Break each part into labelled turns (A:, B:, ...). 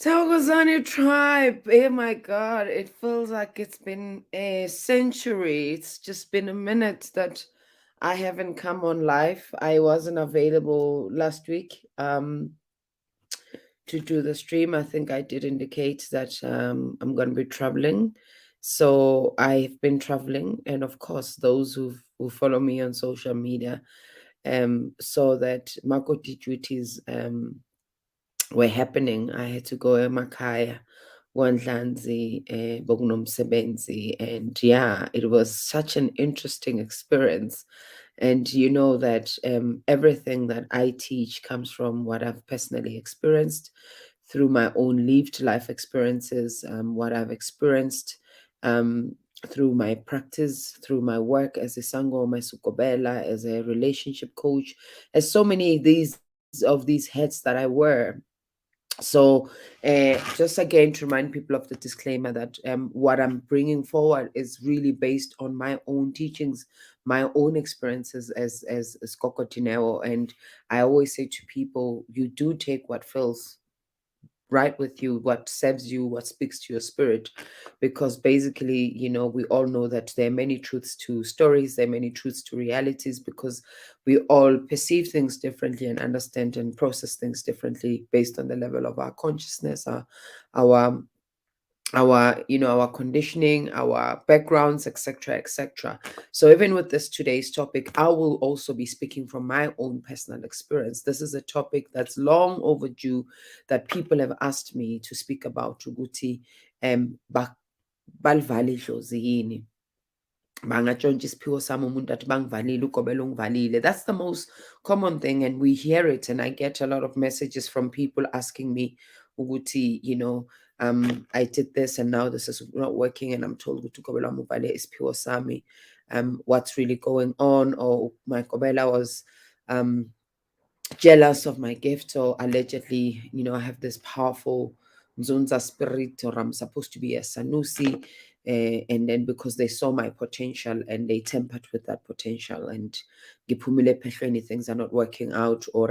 A: Tawagozani tribe. Oh my God. It feels like it's been a century. It's just been a minute that I haven't come on live. I wasn't available last week to do the stream. I think I did indicate that I'm going to be traveling. So I've been traveling. And of course, those who follow me on social media saw that Makoti duties were happening. I had to go emakhaya Gwanhlanzi, Bokunomsebenzi, and yeah, it was such an interesting experience. And you know that everything that I teach comes from what I've personally experienced through my own lived life experiences, what I've experienced um, through my practice, through my work as a sangoma, as a Gobela, as a relationship coach, as so many of these hats that I wear. So, just again to remind people of the disclaimer that what I'm bringing forward is really based on my own teachings, my own experiences as Coco Tineo. And I always say to people, you do take what feels right with you, what serves you, what speaks to your spirit, because basically, we all know that there are many truths to stories, there are many truths to realities, because we all perceive things differently and understand and process things differently based on the level of our consciousness, our our conditioning, our backgrounds, etc., etc. So even with this today's topic, I will also be speaking from my own personal experience. This is a topic that's long overdue, that people have asked me to speak about. Uguti balivale idlozi yini, bangatshontsha isiphiwo sami umuntu athi bangivalile, ugobela ungivalile. That's the most common thing, and we hear it, and I get a lot of messages from people asking me ukuthi, I did this and now this is not working, and I'm told ukuthi ugobela wami uvale isiphiwo sami. What's really going on? Or my gobela was jealous of my gift, or allegedly, I have this powerful Nzunza spirit, or I'm supposed to be a Sanusi. And then because they saw my potential and they tempered with that potential, and ngiphumile ephehlweni, things are not working out, or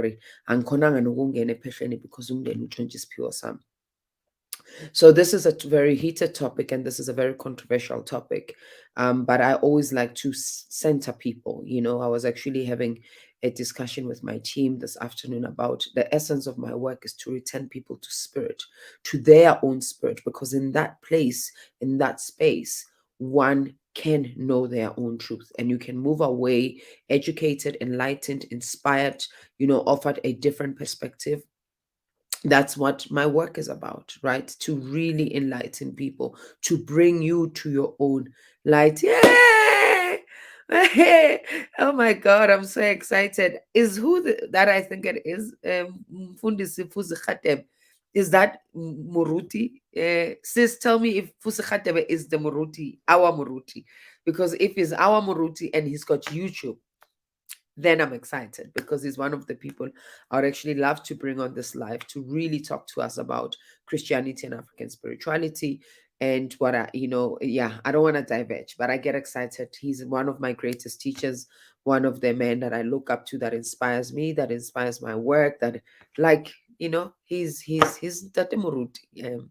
A: angikhonanga nokungena ephehlweni because umndeni utshontsha isiphiwo sami. So this is a very heated topic, and this is a very controversial topic. But I always like to center people. I was actually having a discussion with my team this afternoon about the essence of my work is to return people to spirit, to their own spirit, because in that place, in that space, one can know their own truth, and you can move away educated, enlightened, inspired, offered a different perspective. That's what my work is about, right? To really enlighten people, to bring you to your own light. Yay! Oh my God, I'm so excited. Is that I think it is? Mfundisi Fusi Khatebe. Is that Muruti? Sis, tell me if Fusi Khatebe is the Muruti, our Muruti. Because if he's our Muruti and he's got YouTube, then I'm excited, because he's one of the people I would actually love to bring on this live to really talk to us about Christianity and African spirituality. And what yeah, I don't want to diverge, but I get excited. He's one of my greatest teachers, one of the men that I look up to, that inspires me, that inspires my work, that, like, he's Tate Muruti.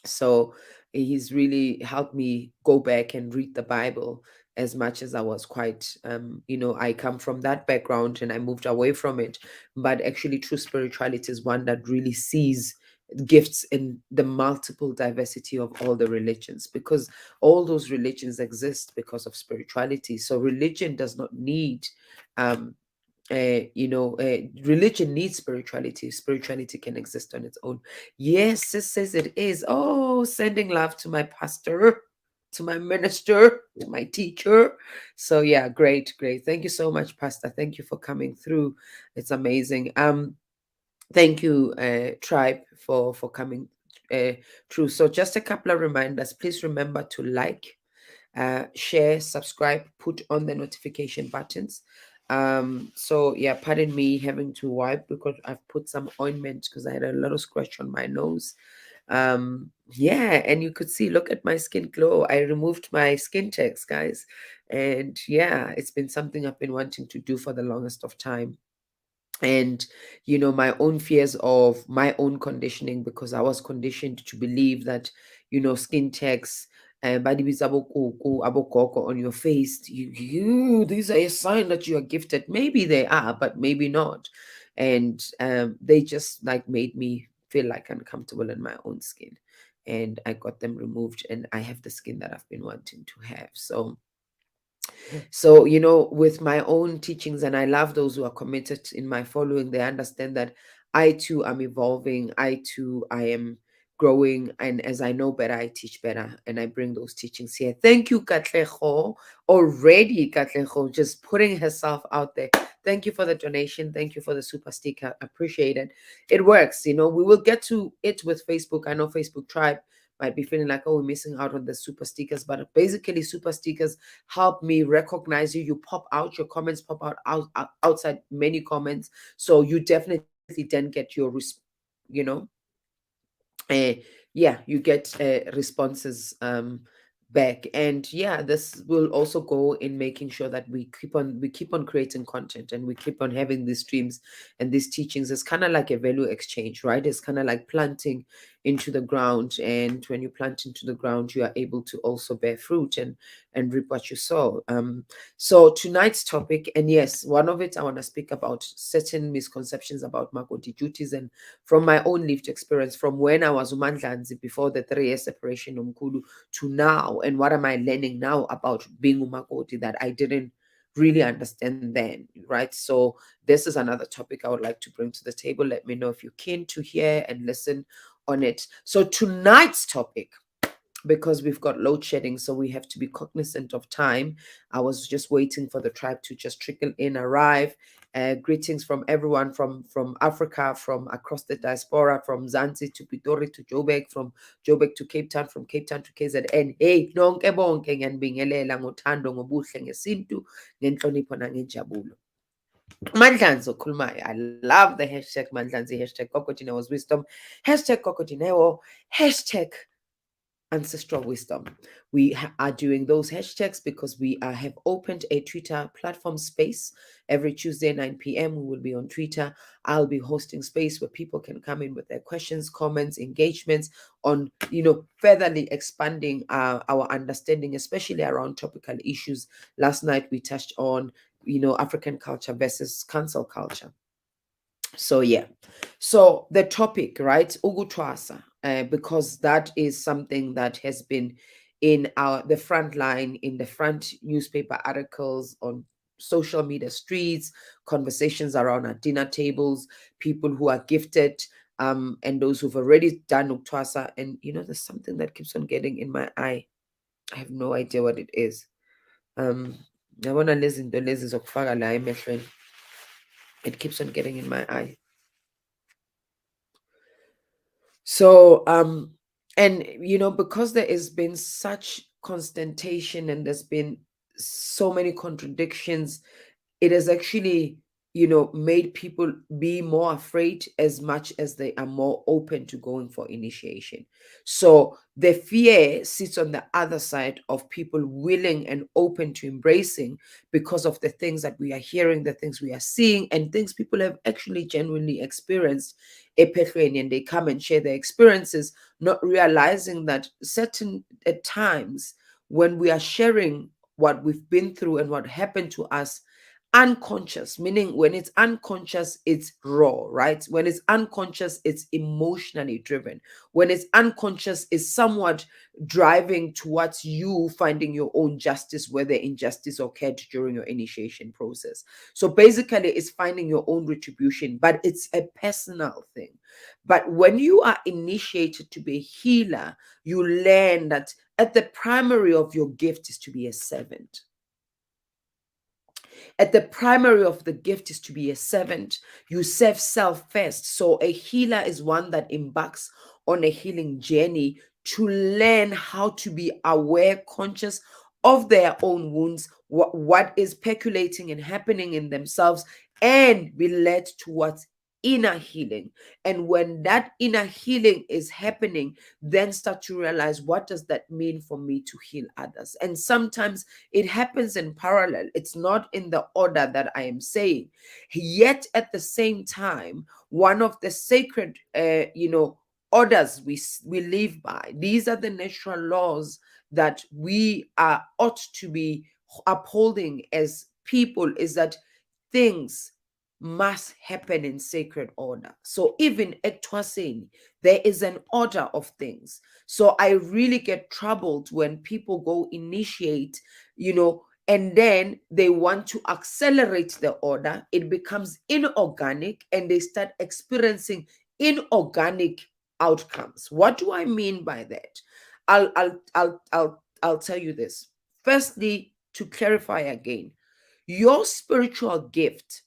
A: So he's really helped me go back and read the Bible, as much as I was quite, I come from that background and I moved away from it. But actually, true spirituality is one that really sees gifts in the multiple diversity of all the religions, because all those religions exist because of spirituality. So religion does not need um religion needs spirituality. Spirituality can exist on its own. Yes, it says it is. Oh, sending love to my pastor, to my minister, to my teacher. So yeah, great, great. Thank you so much, Pastor. Thank you for coming through. It's amazing. Thank you, tribe, for coming through. So just a couple of reminders. Please remember to like, share, subscribe, put on the notification buttons. So yeah, pardon me having to wipe, because I've put some ointment because I had a little scratch on my nose. Yeah, and you could see, look at my skin glow. I removed my skin tags, guys, and yeah, it's been something I've been wanting to do for the longest of time. and my own fears of my own conditioning, because I was conditioned to believe that skin tags badibiza abogogo, abogogo on your face, these are a sign that you are gifted. Maybe they are, but maybe not. And they just like made me feel like uncomfortable in my own skin, and I got them removed, and I have the skin that I've been wanting to have. So, with my own teachings, and I love those who are committed in my following, they understand that I too am evolving. I too, I am growing. And as I know better, I teach better. And I bring those teachings here. Thank you, Katleho. Already, Katleho, just putting herself out there. Thank you for the donation. Thank you for the super sticker. Appreciate it. It works. We will get to it with Facebook. I know Facebook Tribe might be feeling like, oh, we're missing out on the super stickers. But basically, super stickers help me recognize you. You pop out, your comments pop outside many comments. So you definitely then get your, you know, uh, yeah, you get responses back. And yeah, this will also go in making sure that we keep on creating content, and we keep on having these streams and these teachings. It's kind of like a value exchange, right? It's kind of like planting into the ground, and when you plant into the ground, you are able to also bear fruit and reap what you sow. So tonight's topic, and yes, one of it I want to speak about certain misconceptions about Makoti duties, and from my own lived experience, from when I was umandlanzi before the 3 year separation umkulu to now, and what am I learning now about being umakoti that I didn't really understand then, right? So this is another topic I would like to bring to the table. Let me know if you're keen to hear and listen on it. So tonight's topic, because we've got load shedding, so we have to be cognizant of time. I was just waiting for the tribe to just trickle in, arrive. Greetings from everyone from Africa, from across the diaspora, from Zanzi to Pitori to Joburg, from Joburg to Cape Town, from Cape Town to KZN. Hey, nonke bonke ngiyanibingelela ngothando, ngobuhle, ngesintu, ngenhlonipho nangenjabulo. Mandlanzi okhulumayo. I love the hashtag Mandlanzi, hashtag Kokodinewo's wisdom, hashtag Kokodinewo, hashtag Ancestral wisdom. We are doing those hashtags because we have opened a Twitter platform space every Tuesday 9 p.m. We will be on Twitter. I'll be hosting space where people can come in with their questions, comments, engagements on furtherly expanding our understanding, especially around topical issues. Last night we touched on African culture versus cancel culture. So yeah, so the topic, right, Ukuthuwasa, because that is something that has been in the front line, in the front newspaper articles, on social media streets, conversations around our dinner tables, people who are gifted, and those who've already done Ukuthuwasa. And there's something that keeps on getting in my eye. I have no idea what it is. Yabona lezi zinto lezi zokufaka la emehlweni. It keeps on getting in my eye. So, and because there has been such constantation and there's been so many contradictions, it has actually, made people be more afraid as much as they are more open to going for initiation. So the fear sits on the other side of people willing and open to embracing, because of the things that we are hearing, the things we are seeing, and things people have actually genuinely experienced ephetweni, and they come and share their experiences, not realizing that certain at times when we are sharing what we've been through and what happened to us, unconscious, meaning when it's unconscious, it's raw, right? When it's unconscious, it's emotionally driven. When it's unconscious, it's somewhat driving towards you finding your own justice where the injustice occurred during your initiation process. So basically, it's finding your own retribution, but it's a personal thing. But when you are initiated to be a healer, you learn that at the primary of your gift is to be a servant. At the primary of the gift is to be a servant. You serve self first. So a healer is one that embarks on a healing journey to learn how to be aware, conscious of their own wounds, what is percolating and happening in themselves, and be led towards inner healing. And when that inner healing is happening, then start to realize, what does that mean for me to heal others? And sometimes it happens in parallel. It's not in the order that I am saying. Yet at the same time, one of the sacred orders we live by, these are the natural laws that we are ought to be upholding as people, is that things must happen in sacred order. So even ekuthwaseni, there is an order of things. So I really get troubled when people go initiate, and then they want to accelerate the order. It becomes inorganic and they start experiencing inorganic outcomes. What do I mean by that? I'll tell you this. Firstly, to clarify again, your spiritual gift,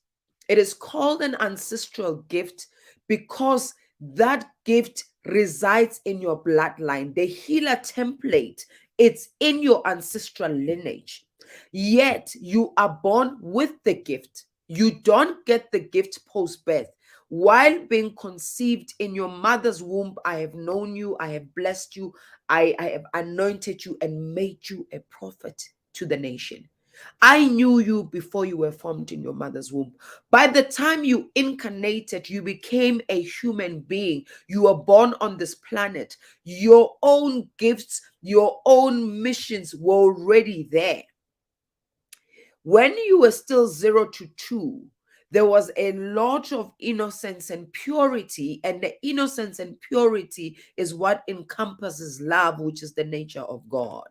A: it is called an ancestral gift because that gift resides in your bloodline. The healer template, it's in your ancestral lineage. Yet you are born with the gift. You don't get the gift post-birth. While being conceived in your mother's womb, I have known you, I have blessed you, I have anointed you and made you a prophet to the nation. I knew you before you were formed in your mother's womb. By the time you incarnated, you became a human being. You were born on this planet. Your own gifts, your own missions were already there. When you were still 0 to 2, there was a lot of innocence and purity, and the innocence and purity is what encompasses love, which is the nature of God.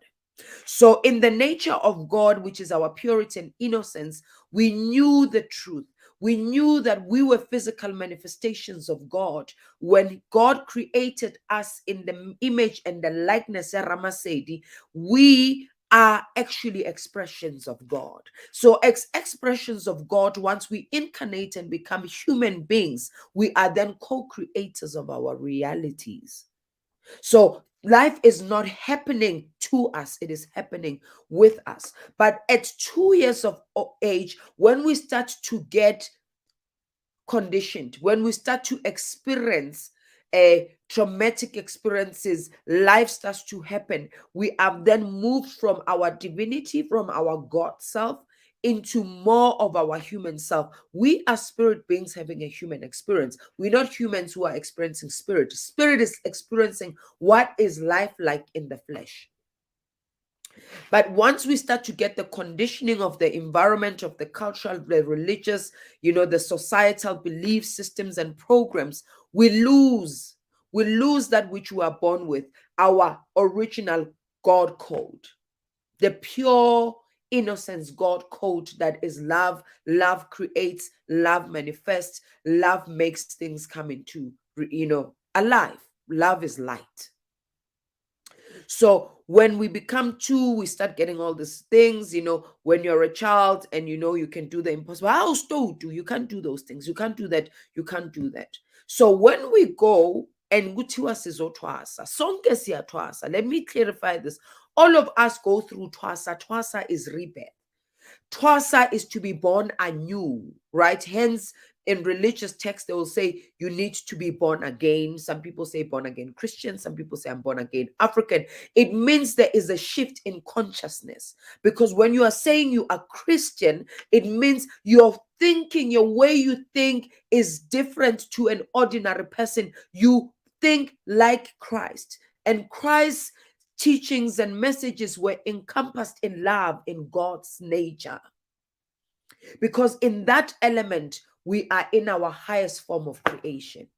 A: So in the nature of God, which is our purity and innocence, we knew the truth. We knew that we were physical manifestations of God. When God created us in the image and the likeness of Ramasedi, we are actually expressions of God. So expressions of God, once we incarnate and become human beings, we are then co-creators of our realities. So life is not happening to us, it is happening with us. But at 2 years of age, when we start to get conditioned, when we start to experience traumatic experiences, life starts to happen. We have then moved from our divinity, from our God self, into more of our human self. We are spirit beings having a human experience. We're not humans who are experiencing spirit. Spirit is experiencing what is life like in the flesh. But once we start to get the conditioning of the environment, of the cultural, the religious, the societal belief systems and programs, we lose that which we are born with, our original God code, the pure innocence God code that is love. Love creates, love manifests, love makes things come into, alive. Love is light. So when we become 2, we start getting all these things, when you're a child and you can do the impossible. How do you can't do those things. You can't do that. You can't do that. So when we go and kuthiwa sizothwasa, sonke siyathwasa. Let me clarify this. All of us go through thwasa. Thwasa is rebirth. Thwasa is to be born anew, right? Hence, in religious texts, they will say you need to be born again. Some people say born again Christian. Some people say I'm born again African. It means there is a shift in consciousness. Because when you are saying you are Christian, it means your thinking, your way you think is different to an ordinary person. You think like Christ. And Christ's teachings and messages were encompassed in love, in God's nature. Because in that element, we are in our highest form of creation.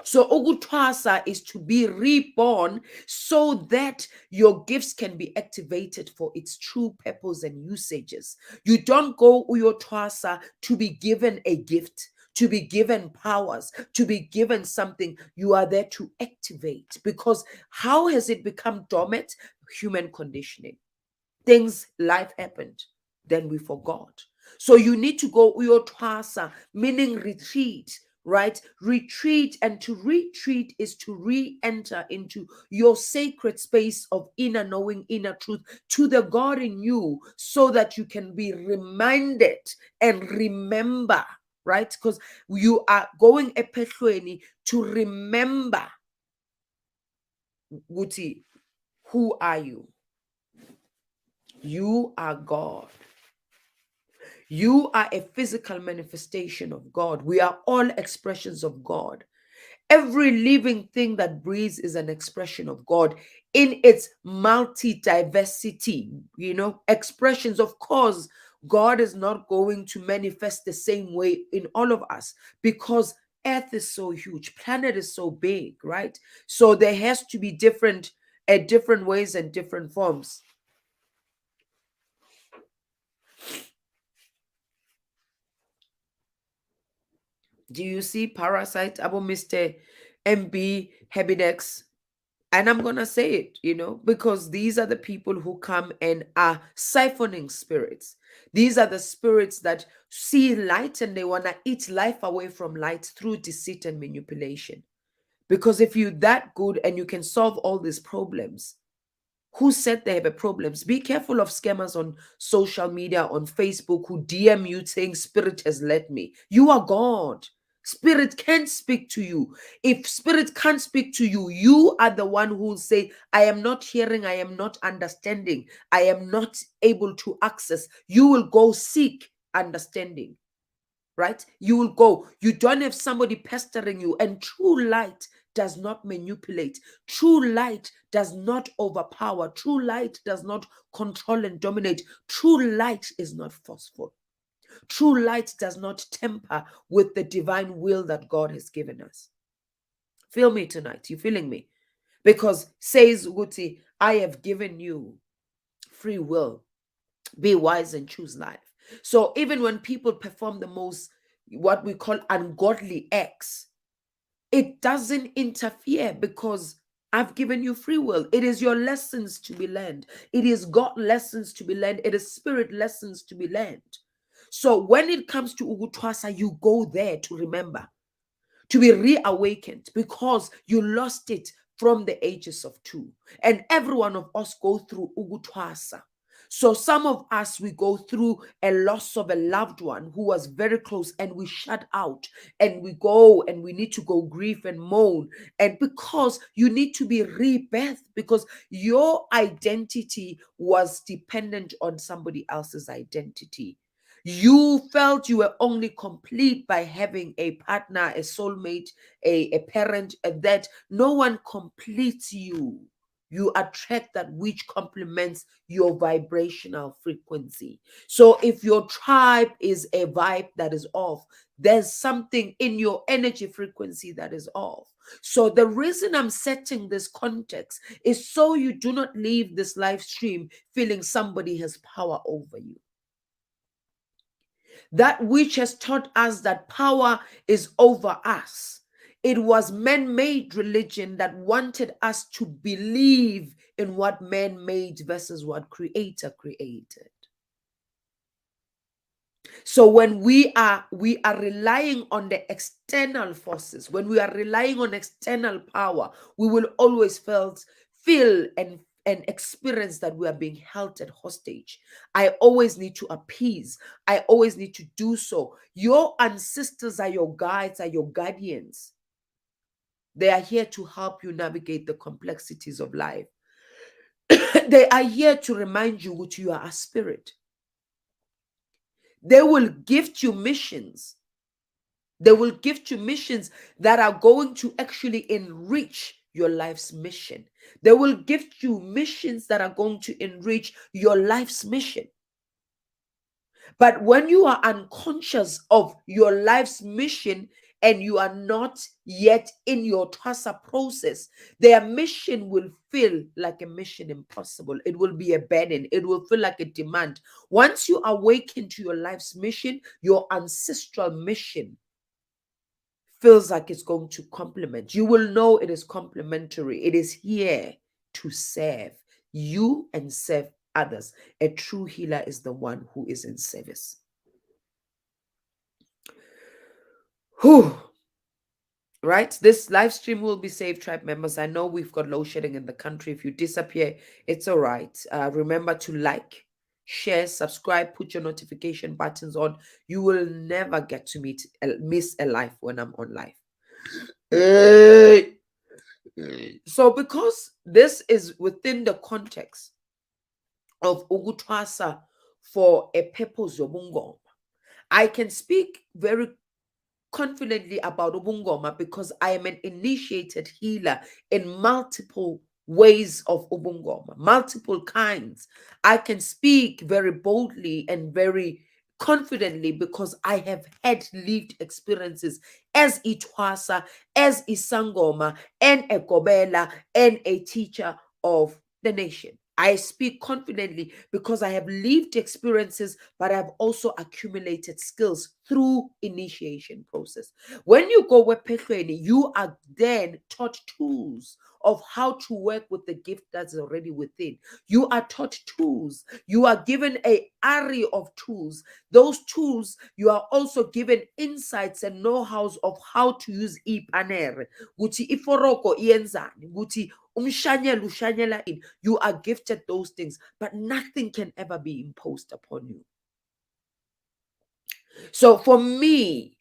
A: So Ukuthuwasa is to be reborn so that your gifts can be activated for its true purpose and usages. You don't go Uyothuwasa to be given a gift, to be given powers, to be given something. You are there to activate. Because how has it become dormant? Human conditioning. Life happened. Then we forgot. So you need to go Uyothuwasa, meaning retreat, right? Retreat, and to retreat is to re-enter into your sacred space of inner knowing, inner truth, to the God in you, so that you can be reminded and remember right? Because you are going ephehlweni to remember, Guti, who are you? You are God. You are a physical manifestation of God. We are all expressions of God. Every living thing that breathes is an expression of God in its multi-diversity, expressions. Of course, God is not going to manifest the same way in all of us because Earth is so huge, planet is so big, right? So there has to be different ways and different forms. Do you see Parasite, Abu Mr. MB, Habidex? And I'm going to say it, because these are the people who come and are siphoning spirits. These are the spirits that see light and they want to eat life away from light through deceit and manipulation. Because if you're that good and you can solve all these problems, who said they have problems? Be careful of scammers on social media, on Facebook, who DM you saying, Spirit has led me. You are God. Spirit can't speak to you. If Spirit can't speak to you, you are the one who will say, I am not hearing, I am not understanding, I am not able to access. You will go seek understanding, right? You will go. You don't have somebody pestering you. And true light does not manipulate. True light does not overpower. True light does not control and dominate. True light is not forceful. True light does not temper with the divine will that God has given us. Feel me tonight. You feeling me? Because says Uguti, I have given you free will. Be wise and choose life. So even when people perform the most, what we call ungodly acts, it doesn't interfere because I've given you free will. It is your lessons to be learned. It is God lessons to be learned. It is spirit lessons to be learned. So when it comes to Ukuthuwasa, you go there to remember, to be reawakened because you lost it from the ages of 2. And every one of us go through Ukuthuwasa. So some of us, we go through a loss of a loved one who was very close and we shut out and we go and we need to go grieve and moan. And because you need to be rebirthed because your identity was dependent on somebody else's identity. You felt you were only complete by having a partner, a soulmate, a parent, that no one completes you. You attract that which complements your vibrational frequency. So if your tribe is a vibe that is off, there's something in your energy frequency that is off. So the reason I'm setting this context is so you do not leave this live stream feeling somebody has power over you. That which has taught us that power is over us. It was man-made religion that wanted us to believe in what man made versus what creator created. So when we are relying on the external forces, when we are relying on external power, we will always feel and experience that we are being held at hostage. I always need to appease. I always need to do so. Your ancestors are your guides, are your guardians. They are here to help you navigate the complexities of life. They are here to remind you that you are a spirit. They will gift you missions. They will gift you missions that are going to actually enrich your life's mission. They will gift you missions that are going to enrich your life's mission. But when you are unconscious of your life's mission and you are not yet in your Thwasa process, their mission will feel like a mission impossible. It will be a burden. It will feel like a demand. Once you awaken to your life's mission, your ancestral mission feels like it's going to complement. You will know it is complementary. It is here to serve you and serve others. A true healer is the one who is in service. Whew. Right? This live stream will be saved, tribe members. I know we've got load shedding in the country. If you disappear, it's all right. Remember to like, share, subscribe, put your notification buttons on. You will never get to miss a life when I'm on live. So because this is within the context of Ukuthuwasa for a purpose of ubungoma, I can speak very confidently about ubungoma because I am an initiated healer in multiple ways of ubungoma, multiple kinds. I can speak very boldly and very confidently because I have had lived experiences as Itwasa, as Isangoma, and a Gobela, and a teacher of the nation. I speak confidently because I have lived experiences, but I've also accumulated skills through initiation process. When you go with Pehlweni, you are then taught tools of how to work with the gift that's already within. You are taught tools. You are given a array of tools. Those tools, you are also given insights and know-hows of how to use ipanere. Guti iforoko ienzani. Guti ushanyela in. You are gifted those things, but nothing can ever be imposed upon you. So for me,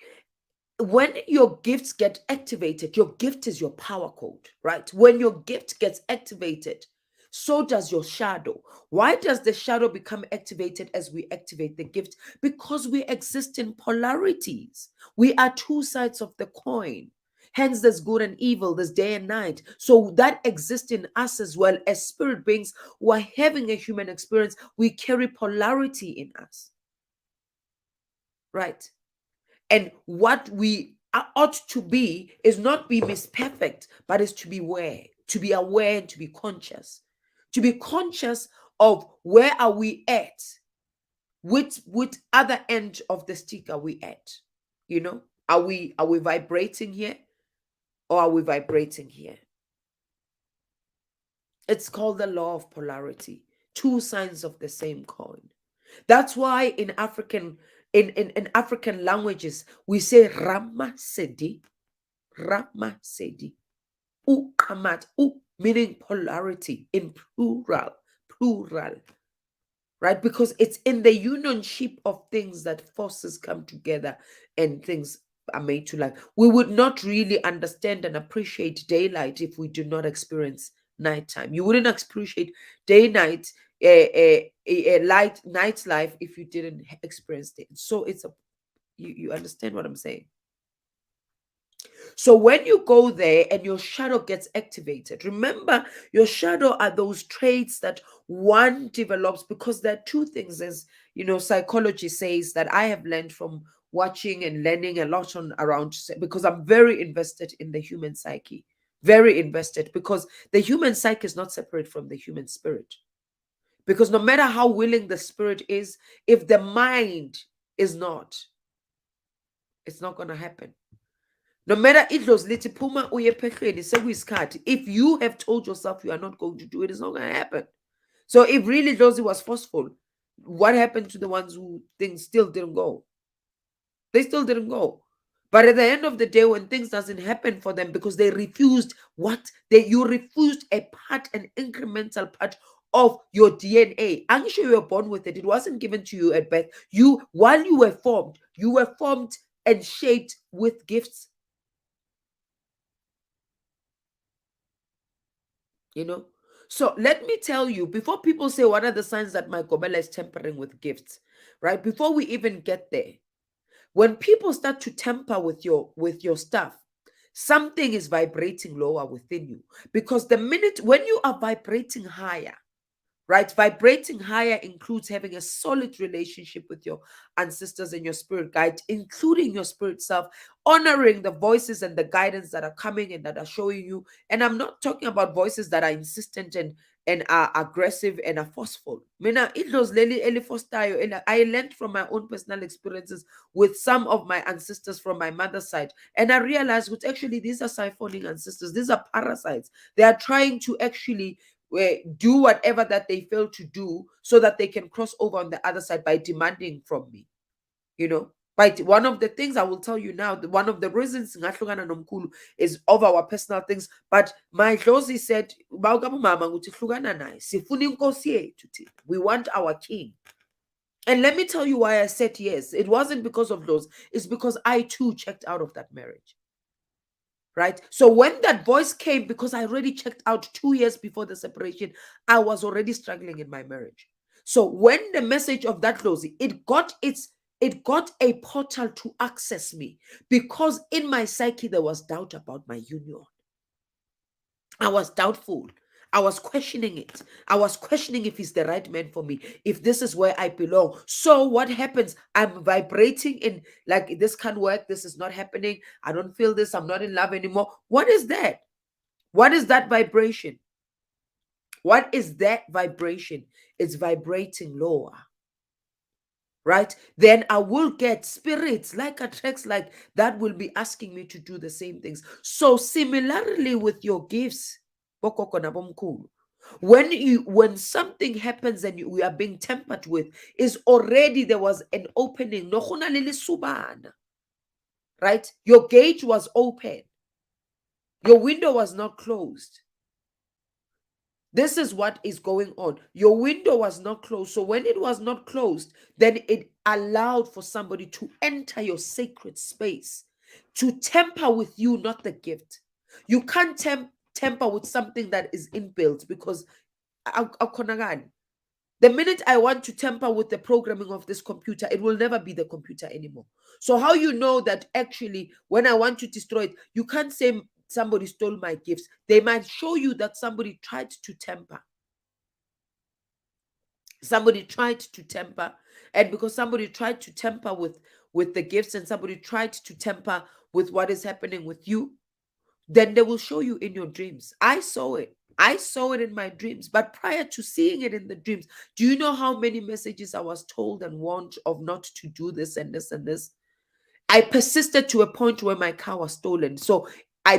A: when your gifts get activated, your gift is your power code, right? When your gift gets activated, so does your shadow. Why does the shadow become activated as we activate the gift? Because we exist in polarities. We are two sides of the coin. Hence, there's good and evil, there's day and night. So that exists in us as well as spirit beings who are having a human experience. We carry polarity in us, right? And what we ought to be is not be misperfect, but is to be aware and to be conscious. To be conscious of where are we at, which other end of the stick are we at? You know, are we vibrating here or are we vibrating here? It's called the law of polarity, two sides of the same coin. That's why in African languages we say Rama Sedi, Ukamat, meaning polarity in plural, right? Because it's in the unionship of things that forces come together and things are made to life. We would not really understand and appreciate daylight if we do not experience nighttime. You wouldn't appreciate day night night life if you didn't experience it. So it's you understand what I'm saying? So when you go there and your shadow gets activated, remember your shadow are those traits that one develops because there are two things, as you know, psychology says that I have learned from watching and learning a lot on around, because I'm very invested in the human psyche, very invested, because the human psyche is not separate from the human spirit. Because no matter how willing the spirit is, if the mind is not, it's not going to happen. No matter idlozi lithi phuma uye ephehlweni sekuyisikhathi, if you have told yourself you are not going to do it, it's not going to happen. So if really dlozi was forceful, what happened to the ones who things still didn't go? They still didn't go. But at the end of the day, when things doesn't happen for them because they refused you refused a part, an incremental part of your DNA. I'm sure you were born with it. It wasn't given to you at birth. While you were formed and shaped with gifts. You know, so let me tell you, before people say what are the signs that my Gobela is tampering with gifts, right? Before we even get there, when people start to tamper with your stuff, something is vibrating lower within you. Because the minute when you are vibrating higher, right? Vibrating higher includes having a solid relationship with your ancestors and your spirit guide, including your spirit self, honoring the voices and the guidance that are coming and that are showing you. And I'm not talking about voices that are insistent and are aggressive and are forceful. Mina it was leli elifostayo, and I learned from my own personal experiences with some of my ancestors from my mother's side. And I realized that actually these are siphoning ancestors, these are parasites. They are trying to actually do whatever that they fail to do so that they can cross over on the other side by demanding from me, you know. Right? One of the things I will tell you now, one of the reasons ngahlukana nomkhulu is of our personal things. But my dlozi said, we want our king. And let me tell you why I said yes. It wasn't because of those. It's because I too checked out of that marriage. Right? So when that voice came, because I already checked out 2 years before the separation, I was already struggling in my marriage. So when the message of that dlozi, it got a portal to access me, because in my psyche there was doubt about my union. I was doubtful. I was questioning it. I was questioning if he's the right man for me, if this is where I belong. So what happens? I'm vibrating in like, this can't work. This is not happening. I don't feel this. I'm not in love anymore. What is that? What is that vibration? What is that vibration? It's vibrating lower. Right? Then I will get spirits like attracts like that will be asking me to do the same things. So similarly with your gifts, when something happens and we are being tampered with, is already there was an opening. Right? Your gate was open. Your window was not closed. This is what is going on. Your window was not closed. So when it was not closed, then it allowed for somebody to enter your sacred space, to tamper with you, not the gift. You can't tamper with something that is inbuilt, because the minute I want to tamper with the programming of this computer, it will never be the computer anymore. So how you know that actually when I want to destroy it, you can't say somebody stole my gifts. They might show you that somebody tried to tamper. Somebody tried to tamper, and because somebody tried to tamper with the gifts, and somebody tried to tamper with what is happening with you, then they will show you in your dreams. I saw it in my dreams. But prior to seeing it in the dreams, do you know how many messages I was told and warned of not to do this and this and this? I persisted to a point where my car was stolen. So I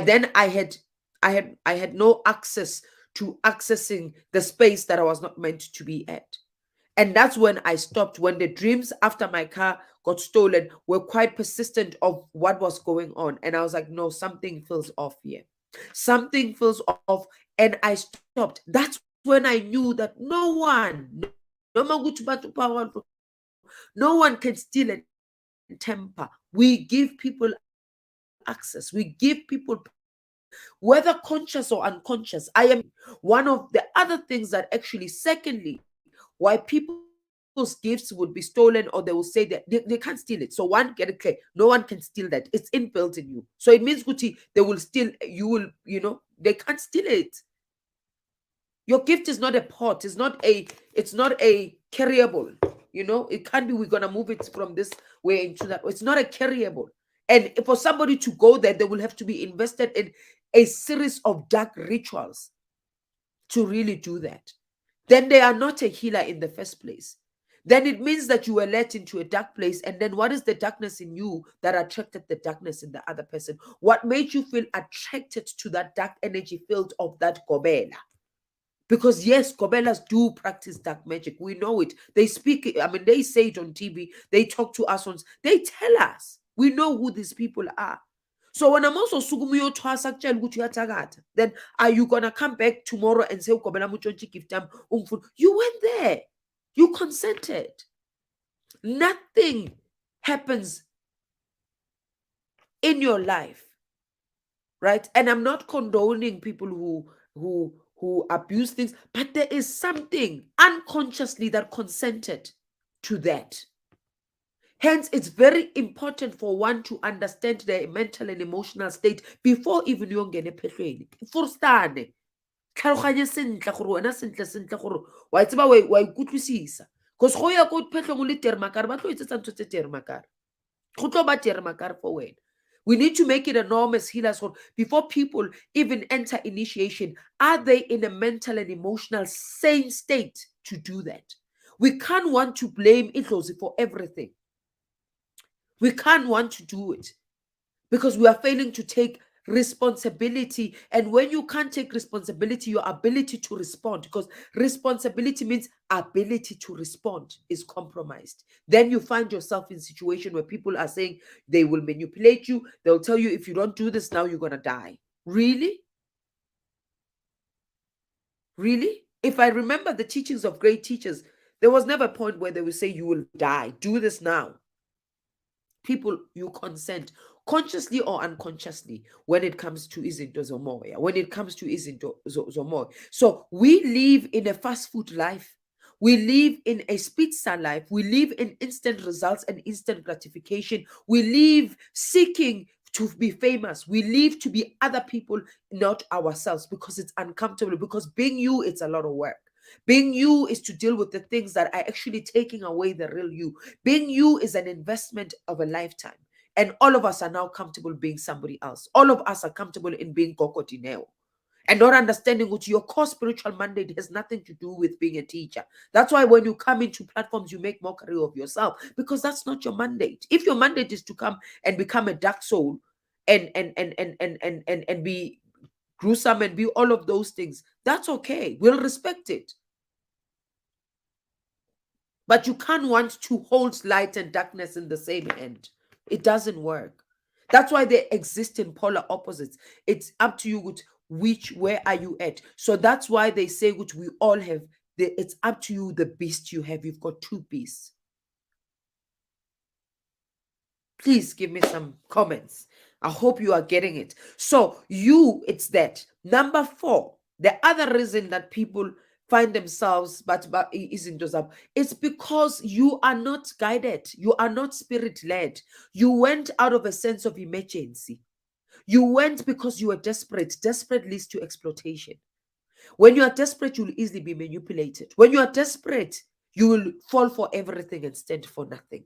A: had no access to accessing the space that I was not meant to be at. And that's when I stopped. When the dreams after my car got stolen were quite persistent of what was going on. And I was like, no, something feels off here. Something feels off. And I stopped. That's when I knew that no one can steal and temper. We give people access. We give people, whether conscious or unconscious. I am one of the other things that actually, secondly, why people's gifts would be stolen, or they will say that they can't steal it. So one, get it clear, no one can steal that. It's inbuilt in you. So it means, Guti, they will steal, they can't steal it. Your gift is not a pot. It's not a carryable. It can't be, we're gonna move it from this way into that. It's not a carryable. And for somebody to go there, they will have to be invested in a series of dark rituals to really do that. Then they are not a healer in the first place. Then it means that you were led into a dark place. And then what is the darkness in you that attracted the darkness in the other person? What made you feel attracted to that dark energy field of that Gobela? Because yes, Gobelas do practice dark magic. We know it. They speak, they say it on TV. They talk to us they tell us. We know who these people are. So when I'm also then are you gonna come back tomorrow and say you went there, you consented. Nothing happens in your life, right? And I'm not condoning people who abuse things, but there is something unconsciously that consented to that. Hence, it's very important for one to understand their mental and emotional state before even you ngene phetlweni. Forstane. Tlhaloganye sentle gore wena sentle gore wa itse wa ikutlwisisa. Because go ya go phetlong o le termakare ba tlo etsetsa ntho tse termakare. Go tlo ba termakare for wena. We need to make it a norm as healers before people even enter initiation. Are they in a mental and emotional sane state to do that? We can't want to blame dlozi for everything. We can't want to do it because we are failing to take responsibility. And when you can't take responsibility, your ability to respond, because responsibility means ability to respond, is compromised. Then you find yourself in a situation where people are saying they will manipulate you. They'll tell you, if you don't do this now, you're going to die. Really? Really? If I remember the teachings of great teachers, there was never a point where they would say, you will die. Do this now. People, you consent consciously or unconsciously when it comes to izinto zomoya, when it comes to izinto zomoya. So we live in a fast food life. We live in a pizza life. We live in instant results and instant gratification. We live seeking to be famous. We live to be other people, not ourselves, because it's uncomfortable. Because being you, it's a lot of work. Being you is to deal with the things that are actually taking away the real you. Being you is an investment of a lifetime. And all of us are now comfortable being somebody else. All of us are comfortable in being Coco Dineo. And not understanding what your core spiritual mandate has nothing to do with being a teacher. That's why when you come into platforms, you make mockery of yourself, because that's not your mandate. If your mandate is to come and become a dark soul and be gruesome and be all of those things, that's okay. We'll respect it. But you can't want to hold light and darkness in the same hand. It doesn't work. That's why they exist in polar opposites. It's up to you where are you at. So that's why they say which we all have. It's up to you the beast you have. You've got two beasts. Please give me some comments. I hope you are getting it. So it's that. Number 4, the other reason that people find themselves but isn't just up, it's because you are not guided. You are not spirit-led. You went out of a sense of emergency. You went because you were desperate. Desperate leads to exploitation. When you are desperate, you'll easily be manipulated. When you are desperate, you will fall for everything and stand for nothing.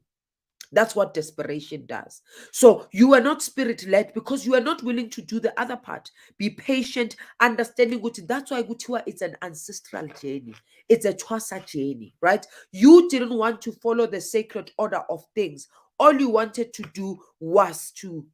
A: That's what desperation does. So you are not spirit-led because you are not willing to do the other part. Be patient, understanding what. That's why it's an ancestral journey. It's a Twasa journey, right? You didn't want to follow the sacred order of things. All you wanted to do was to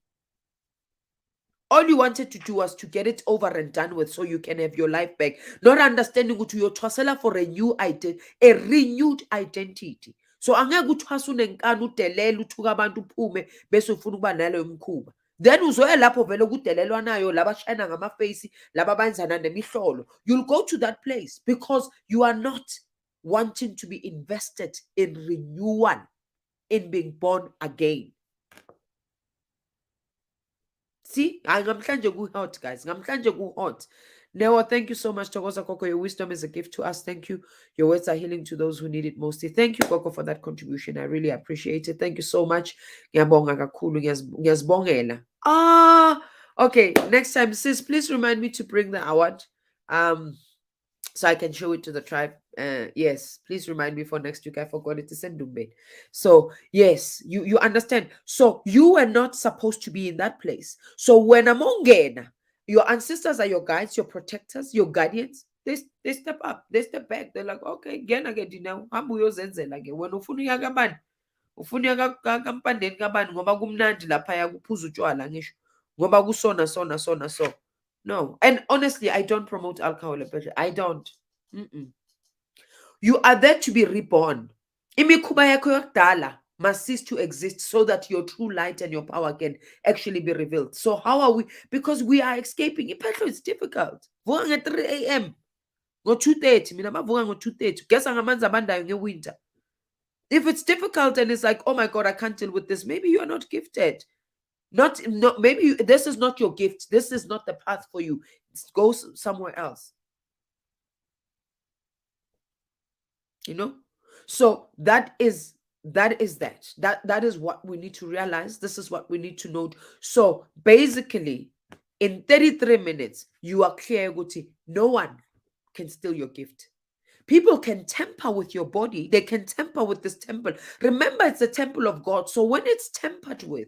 A: get it over and done with so you can have your life back. Not understanding what you're twasela for a renewed identity. So angeke uthwasa unenkani udelela uthuka abantu uphume bese ufuna ukuba nalo mkhuba. Then uzoya lapho vele kudelelwa nayo laba shayina ngamaface laba benzana nemihlolo. You'll go to that place because you are not wanting to be invested in renewal, in being born again. See, ngamhlanje ku-hot, guys. Ngamhlanje ku-hot. Newa, thank you so much, Togoza Koko. Your wisdom is a gift to us. Thank you. Your words are healing to those who need it mostly. Thank you, Koko, for that contribution. I really appreciate it. Thank you so much. Ngiyabonga kakhulu. Ngiyazibongela. Okay. Next time, sis, please remind me to bring the award. So I can show it to the tribe. Yes, please remind me for next week. I forgot it to send Dumbe. So yes, you understand. So you are not supposed to be in that place. So when Amongena, your ancestors are your guides, your protectors, your guardians. They step up, they step back. They're like, okay, gena get now. Ambuyozenzela ke. When ufuna uyaka bani, ufuna uyaka kampandeni kabani ngoba kumnandi lapha kuphuza utshwala ngisho. Ngoba kusona sona so. No. And honestly, I don't promote alcohol. I don't. You are there to be reborn. Imikhuba yakho yokudala must cease to exist so that your true light and your power can actually be revealed. So how are we? Because we are escaping. It's difficult. Vuka at 3 a.m. Go 2:30. Mina bavuka go 2:30. Guess ngamanzi abandayo nge-winter. If it's difficult and it's like, oh my God, I can't deal with this, maybe you are not gifted. Maybe this is not your gift. This is not the path for you. Go somewhere else. So that is what we need to realize. This is what we need to note. So basically, in 33 minutes, you are clear, Guti, no one can steal your gift. People can tamper with your body. They can tamper with this temple. Remember, it's a temple of God. So when it's tampered with,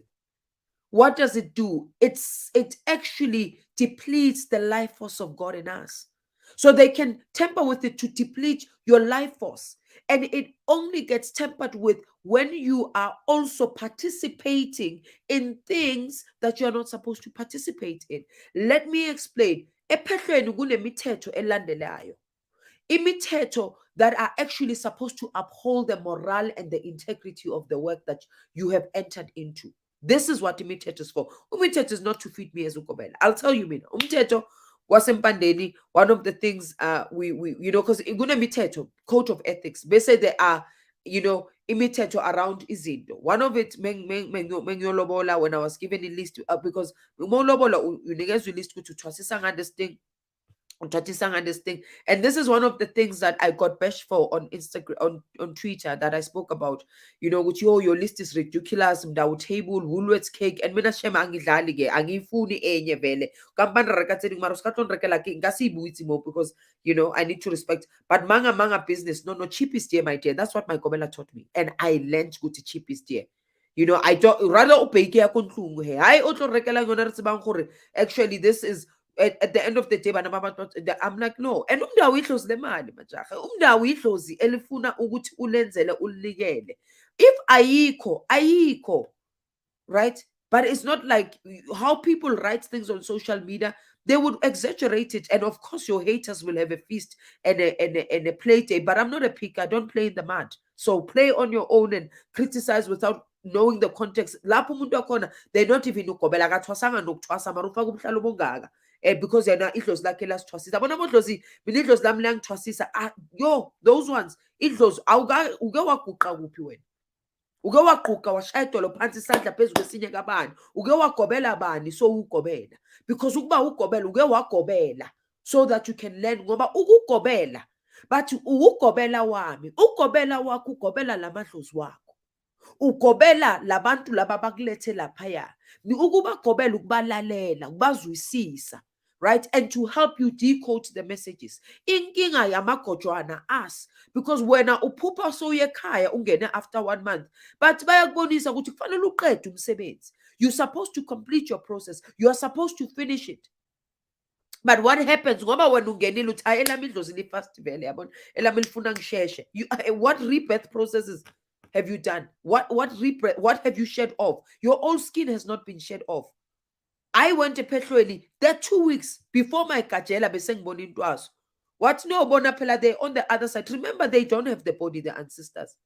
A: what does it do? It actually depletes the life force of God in us. So they can tamper with it to deplete your life force. And it only gets tampered with when you are also participating in things that you're not supposed to participate in. Let me explain. Ephehlweni kunemithetho elandelayo. Imithetho that are actually supposed to uphold the morale and the integrity of the work that you have entered into. This is what imithetho is for. Imithetho is not to feed me as Gobela. I'll tell you, mina. Umthetho wasempandeni, one of the things we because kunemithetho, code of ethics. Basically, there are, imithetho around izinto. One of it, mengiyolobola, when I was given a list, because umolobola unikezwe list to thwasisa this thing, this thing. And this is one of the things that I got bashed for on Instagram, on Twitter, that I spoke about, which your list is ridiculous, mdawu table, Woolworths cake, and mina shema angidlali ke, angifuni enye vele. Kampani reka tsedi mara skaton rekela ke ngasibuitsi mo, because I need to respect. But manga business, no cheapest year, my dear. That's what my Gobela taught me, and I learned go to cheapest year. I don't rather upeke ya kontlungu he. I otlo rekela ngona re tsebang gore actually this is at the end of the day, I'm like, no. And umndawo ihlozi le mali majaha. Umndawo ihlozi elifuna ukuthi ulenzele ulikele. If ayikho, right? But it's not like how people write things on social media. They would exaggerate it, and of course, your haters will have a feast and a play day. But I'm not a picker. I don't play in the mud. So play on your own and criticize without knowing the context. Lapho umuntu wakhona, they don't even know Gobela akathwasanga nokuthwasa mara ufaka ubuhlalo bongaka. Because yena idlozi lakhe lasithwasisa. Bona bodlozi, mina idlozi lami langithwasisa. Those ones, idlozi uke waguqa kuphi wena? Uke waquqa washaya idolo phansi isandla phezu kwesinye kabani? Uke wagobela bani so ugobela? Because ukuba ugobela uke wagobela so that you can learn, ngoba ukugobela but ugobela wami, ugobela wakho ugobela lamadlozi wakho. Ugobela labantu laba bakulethe laphaya. Ni ukubagobela ukubalalela, ukubazwisisa, right? And to help you decode the messages. Inkinga yamagojwana us, because wena uphupha soye ekhaya ungene after 1 month, but bayakubonisa ukuthi kufanele uqede umsebenzi. You're supposed to complete your process. You are supposed to finish it. But what happens ngoba wena ungenile uthi hayi elami idlozi li-fast vele yabona, elami lifuna ngisheshe. What rebirth processes have you done? What have you shed off? Your old skin has not been shed off. I went to Petroli that 2 weeks before my kajela besengibona intwaso. What no bona phela, they on the other side. Remember, they don't have the body, the ancestors.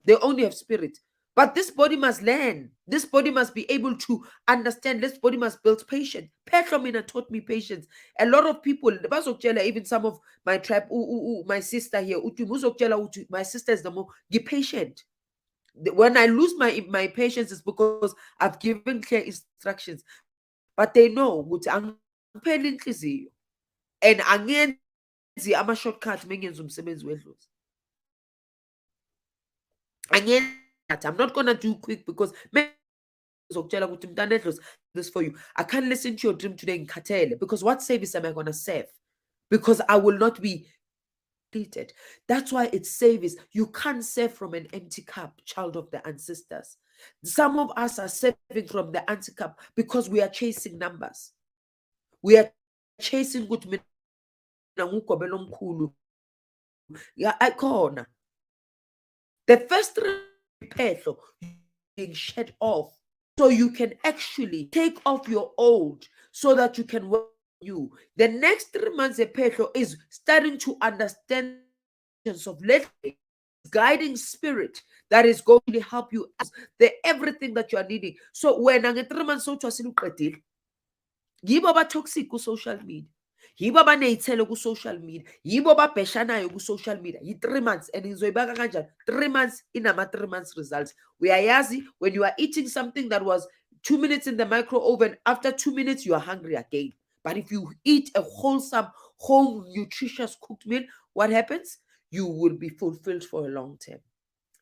A: They only have spirit. But this body must learn. This body must be able to understand. This body must build patience. Petromina taught me patience. A lot of people, even some of my tribe, my sister here, my sister is the more, be patient. When I lose my patience, is because I've given clear instructions. But they know ukuthi angipheli inhliziyo, and angenzi ama-shortcut mengenza umsebenzi wedlozi. I'm not gonna do quick because this for you. I can't listen to your dream today in Katele, because what service am I gonna serve? Because I will not be completed. That's why it's service. You can't serve from an empty cup, child of the ancestors. Some of us are serving from the empty cup because we are chasing numbers. We are chasing good men. Yeah, icon. The first peso being shed off, so you can actually take off your old, so that you can work you. The next 3 months, a peso is starting to understand of guiding spirit that is going to help you as everything that you are needing. So when I'm 3 months so to yibo toxic social media, yibo baneyithelo social media, yibo babheshanayo social media, 3 months, and izoyibaka kanjani 3 months inama 3 months results. Uyayazi, when you are eating something that was 2 minutes in the micro oven, after 2 minutes you are hungry again. But if you eat a wholesome, whole, nutritious cooked meal, what happens? You will be fulfilled for a long term.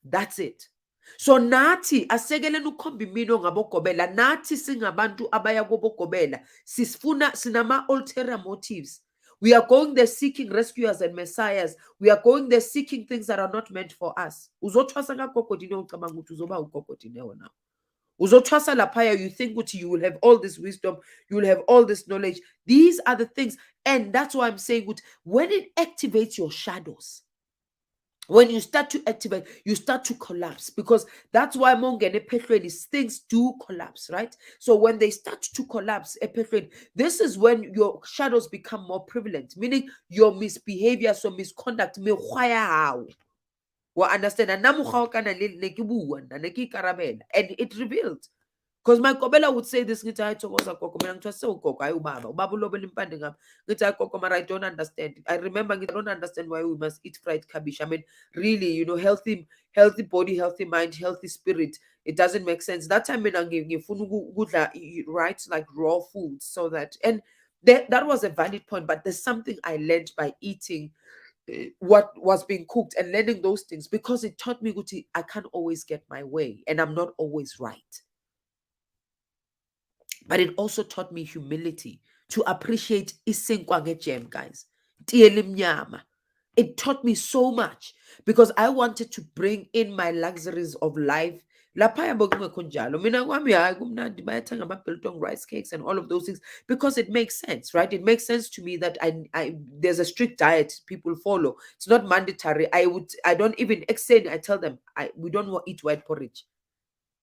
A: That's it. So nathi asekele nukhomba imino ngabogobela, nathi singabantu abaya kobogobela, sisfuna sinama ulterior motives. We are going there seeking rescuers and messiahs. We are going there seeking things that are not meant for us. Uzothwasa ngagogodine ucabanga ukuthi uzoba ugogodine wona. Uzothwasa laphaya, you think ukuthi you will have all this wisdom, you will have all this knowledge. These are the things, and that's why I'm saying when it activates your shadows, When you start to activate, you start to collapse, because that's why things do collapse, right? So when they start to collapse, this is when your shadows become more prevalent, meaning your misbehavior, so misconduct, understand? And it revealed. Because my Gobela would say this, ngithi, "Hayi, thokoza gogo, mina ngithiwa sewugogo, hayi ubaba. Ubaba ulobela impande ngami." Ngithi, "Hayi gogo, mara I don't understand. I remember, I don't understand why we must eat fried cabbage. I mean, really, healthy body, healthy mind, healthy spirit. It doesn't make sense." That time, mina ngifuna ukudla, right, like raw food, so that, and that was a valid point. But there's something I learned by eating what was being cooked and learning those things, because it taught me, Guti, I can't always get my way, and I'm not always right. But it also taught me humility, to appreciate isinkwa ngejam, guys. Tiye limnyama. It taught me so much, because I wanted to bring in my luxuries of life. Laphaya bekungekho njalo. Mina kwami hayi kumnandi, bayathenga ama-biltong rice cakes and all of those things, because it makes sense, right? It makes sense to me that there's a strict diet people follow. It's not mandatory. I don't even extend. I tell them, we don't eat white porridge,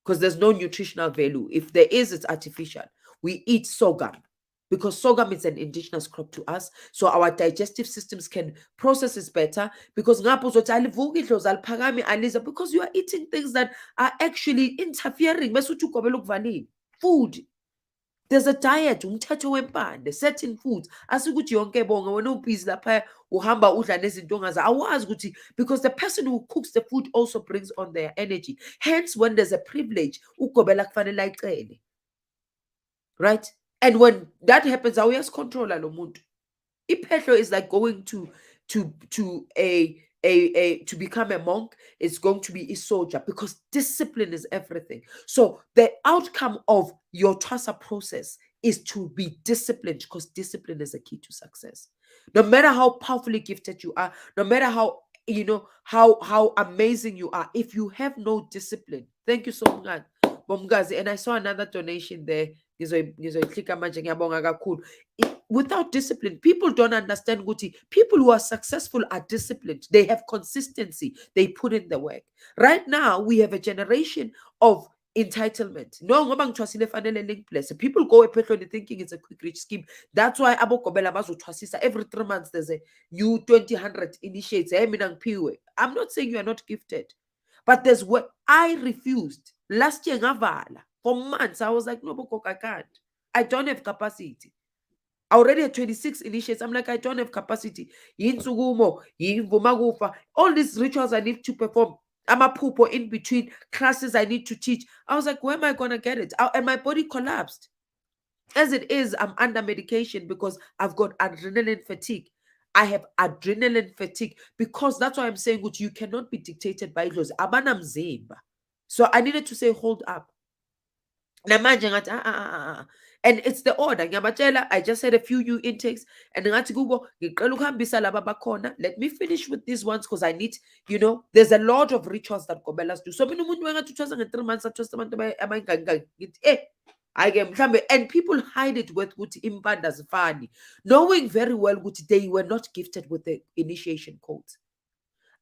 A: because there's no nutritional value. If there is, it's artificial. We eat sorghum, because sorghum is an indigenous crop to us, so our digestive systems can process it better. Because because you are eating things that are actually interfering. Food. There's a diet, umthetho wempande, certain foods. Asikuthi yonke bonke wena ubhizi lapha uhamba udla nezinto ongazi, awazi ukuthi, because the person who cooks the food also brings on their energy. Hence, when there's a privilege, uGobela kufanele ayicele. Right? And when that happens, awuyazi controller lo muntu. Iphehlo is like going to become a monk. It's going to be a soldier, because discipline is everything. So the outcome of your TWASA process is to be disciplined, because discipline is a key to success. No matter how powerfully gifted you are, no matter how how amazing you are, if you have no discipline. Thank you so much, Bomgazi. And I saw another donation there. Without discipline, people don't understand, Guti. People who are successful are disciplined. They have consistency. They put in the work. Right now, we have a generation of entitlement. No, ngoba ngithwasile fanele link place. People go ephehlweni thinking it's a quick rich scheme. That's why abo Gobela bazothwasisa. Every 3 months there's a new 20 initiates. I'm not saying you are not gifted, but there's what I refused. Last year, ngavala. For months, I was like, no, Bokok, I can't. I don't have capacity. I already had 26 initiates. I'm like, I don't have capacity. Yinsugumo, yimvumagufa, all these rituals I need to perform. I'm a pooper in between classes I need to teach. I was like, where am I going to get it? And my body collapsed. As it is, I'm under medication because I've got adrenaline fatigue. I have adrenaline fatigue, because that's why I'm saying, which you cannot be dictated by those. Abanam zimba. So I needed to say, hold up. Namanje ngathi and it's the order. Ngiyabatshela, I just had a few new intakes, and ngathi kubo ngiqala ukuhambisa laba bakhona. Let me finish with these ones, because I need, there's a lot of rituals that Gobelas do. So mina umuntu wengathi uthwasa nge-3 months athwasa abantu abayingangani. Ngithi and people hide it with ukuthi impanda zifani, knowing very well ukuthi they were not gifted with the initiation codes.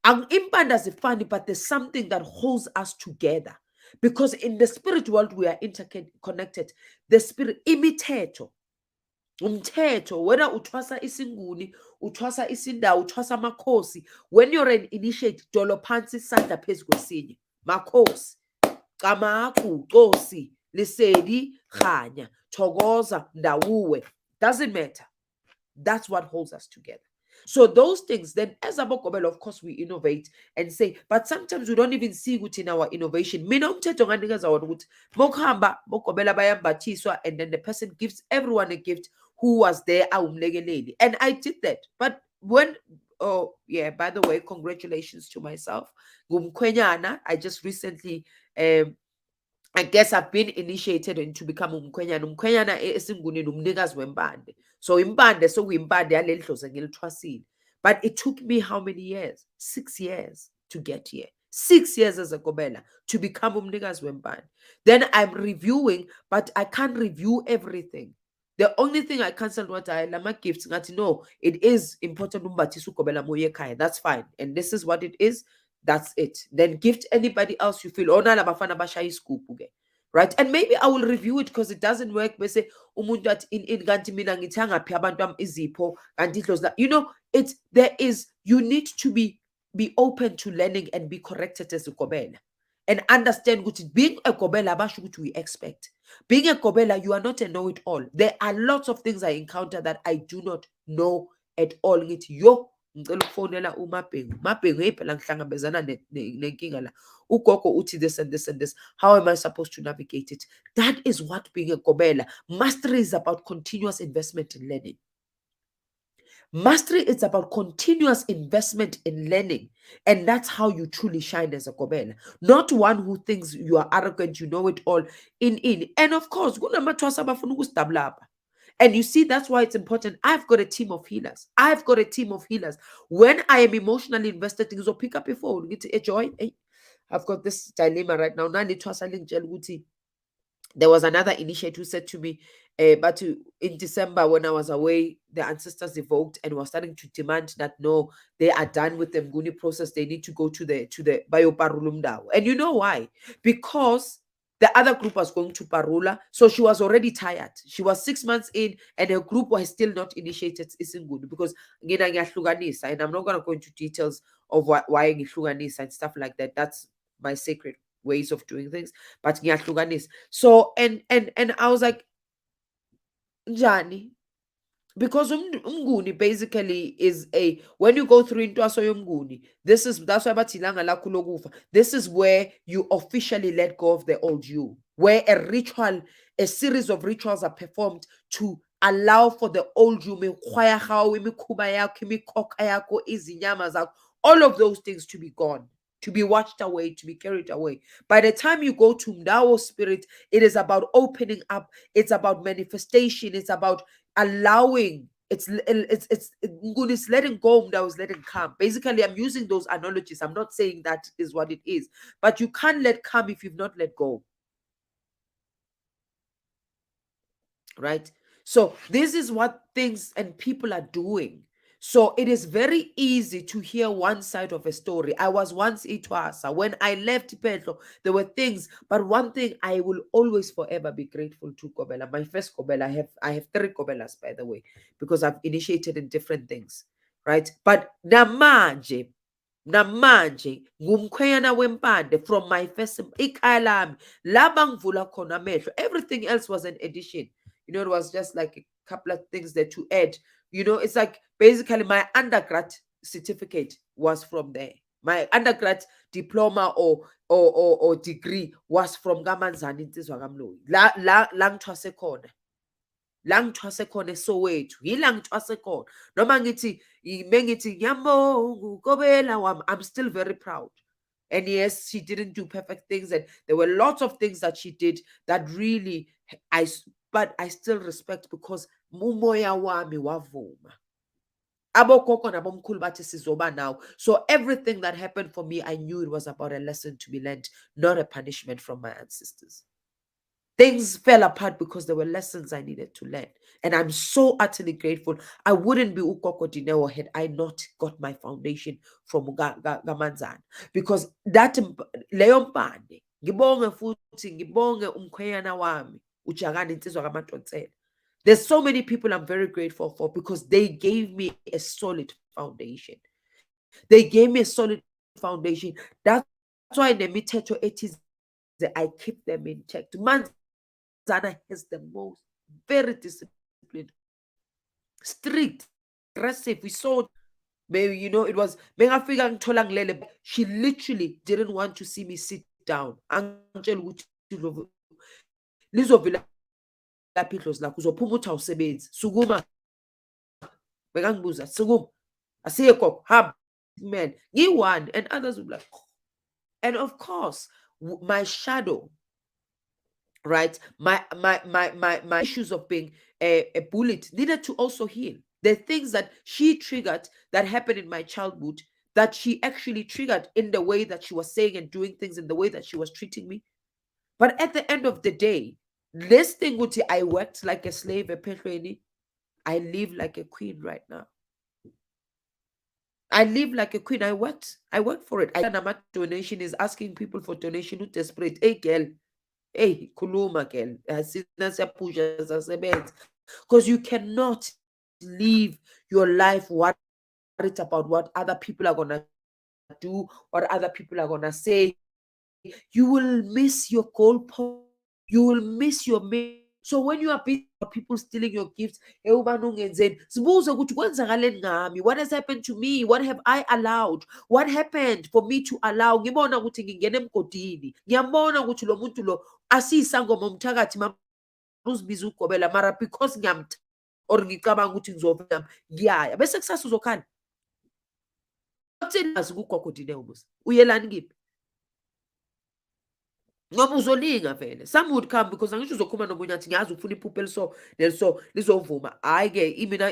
A: Impanda zifani, but there's something that holds us together. Because in the spirit world, we are interconnected. The spirit, imithetho. Umthetho, whether uthwasa isinguni, uthwasa isindawo, uthwasa makhosi. When you're an initiate, dolo phansi isandla phezu kwesinye. Makhosi, Kamaku, Kosi, Lesedi, Khanya, Thokoza, Ndawuwe. Doesn't matter. That's what holds us together. So those things, then as a Gobela, of course, we innovate and say, but sometimes we don't even see it in our innovation. Mina umthetho nganikeza wona ukuthi bokuhamba boGobela bayambathiswa, and then the person gives everyone a gift who was there, awumlekeleli. And I did that. But when, oh yeah, by the way, congratulations to myself. Ngumkhwenyana. I just recently I guess I've been initiated into become umkhwenyana. Umkhwenyana esinguni umnikazi wempande. So impande sokuyimpande yaleli dlozi ngilithwasile. But it took me how many years? 6 years to get here. 6 years as a Gobela to become umnikazi wempande. Then I'm reviewing, but I can't review everything. The only thing I cancelled what I lama gifts. No, it is important. That's fine. And this is what it is. That's it. Then gift anybody else you feel. Right? And maybe I will review it because it doesn't work. But say, it's there is you need to be open to learning and be corrected as a Gobela. And understand what being a Gobela, what we expect. Being a Gobela, you are not a know-it-all. There are lots of things I encounter that I do not know at all. Yo, ngicela ukufonela uMabhengu. Mabhengu, hey phela ngihlangabezana nenkinga la. Ugogo uthi this and this and this. How am I supposed to navigate it? That is what being a Gobela. Mastery is about continuous investment in learning. Mastery is about continuous investment in learning. And that's how you truly shine as a Gobela. Not one who thinks you are arrogant, you know it all. And of course, and you see, that's why it's important. I've got a team of healers. I've got a team of healers. When I am emotionally invested, things will pick up your phone. Get a joy. I've got this dilemma right now. There was another initiate who said to me, but in December when I was away, the ancestors evoked and were starting to demand that no, they are done with the Mguni process. They need to go to the Bioparulumdao. And you know why? Because the other group was going to Parula, so she was already tired. She was 6 months in, and her group was still not initiated Isinguni because and I'm not going to go into details of why and stuff like that. That's my sacred ways of doing things, but so and I was like, njani, because umnguni basically is a when you go through into yomnguni, that's why bathi ilanga lakho lokufa. This is where you officially let go of the old you, where a series of rituals are performed to allow for the old you, all of those things to be gone, to be watched away, to be carried away. By the time you go to Mdao spirit, it is about opening up, it's about manifestation, it's about allowing, it's letting go, Mdao is letting come. Basically, I'm using those analogies. I'm not saying that is what it is, but you can't let come if you've not let go. Right? So this is what things and people are doing. So it is very easy to hear one side of a story. I was once Itwasa. When I left Petro, there were things, but one thing I will always forever be grateful to Gobela. My first Gobela, I have 3 Gobelas, by the way, because I've initiated in different things, right? But namanje ngumkhwenyana wempande from my first ikhaya lami laba ngivula khona amehlo. Everything else was an addition. It was just like a couple of things there to add. It's like basically my undergrad certificate was from there. My undergrad diploma or degree was from Gamanzani Insizwa kaMloyi. La ngithwase khona. La ngithwase khona eSoweto. Yila ngithwase khona. Noma ngithi mengithi ngiyambonga Gobela wami, I'm still very proud. And yes, she didn't do perfect things, and there were lots of things that she did that really but I still respect because mumoya wami wavuma. Abogogo nabomkhulu bathi sizoba now. So everything that happened for me, I knew it was about a lesson to be learned, not a punishment from my ancestors. Things fell apart because there were lessons I needed to learn. And I'm so utterly grateful. I wouldn't be Ukoko Dineo had I not got my foundation from Gamanzan. Because that Leon Pande, Gibonga Futi, Gibonga Umkwayana Wami, Uchagani Insizwa kaMatontsela. There's so many people I'm very grateful for because they gave me a solid foundation. They gave me a solid foundation. That's why in the Miteto 80s, I keep them in check. Manzana has the most, very disciplined, strict, aggressive. We saw, maybe, it was, she literally didn't want to see me sit down. Sukuma, sukuma, asiyekho, hab, man, you one, and others would be like, and of course, my shadow, right? My issues of being a bullet needed to also heal. The things that she triggered that happened in my childhood that she actually triggered in the way that she was saying and doing things, in the way that she was treating me. But at the end of the day, This thing, I worked like a slave, I live like a queen right now. I live like a queen. I worked for it. My donation is asking people for donation who desperate. Hey girl, hey, kuluma girl. Because you cannot live your life worried about what other people are gonna do, what other people are gonna say. You will miss your goalpost. You will miss your main. So when you are busy about people stealing your gifts, what has happened to me? What have I allowed? What happened for me to allow? Ngibona ukuthi ngingene emgodini. Ngiyambona ukuthi lo muntu lo asiyisangoma umthakathi uzibiza ugobela mara because ngiyamtha or ngicabanga ukuthi ngizovela ngiyaya. Bese kusasa uzokhala. Uthini azi kugogodini ubusa? Uyelani kiphi? Ngoba uzolinga vele. Some would come because angisho uzokhuluma nomunye athi ngiyazi ufuna iphupho neliso lizovuma. Hayi-ke imina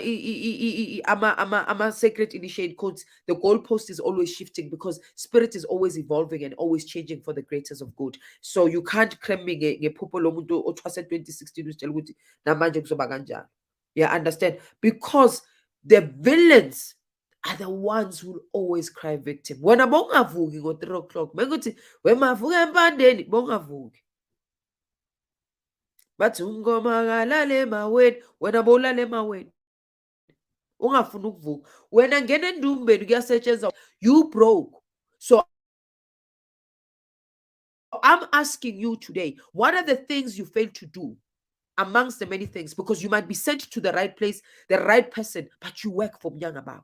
A: ama-sacred initiate codes, the goalpost is always shifting because spirit is always evolving and always changing for the greatest of good. So you can't claim me ngephupho lomuntu othwase 2016 usitshela ukuthi namanje kuzoba kanjalo. Yeah, understand? Because the villains are the ones who will always cry victim. Wena bongavuki ngo-3 o'clock. Menguthi wemavuka empandeni bongavuki. Bathi ungoma kalale emaweni. Wena bowulale emaweni. Ungafuni ukuvuka. Wena ngena endumbeni kuyasetshenzwa. You broke. So I'm asking you today, what are the things you failed to do amongst the many things? Because you might be sent to the right place, the right person, but you work for mnyanga bako.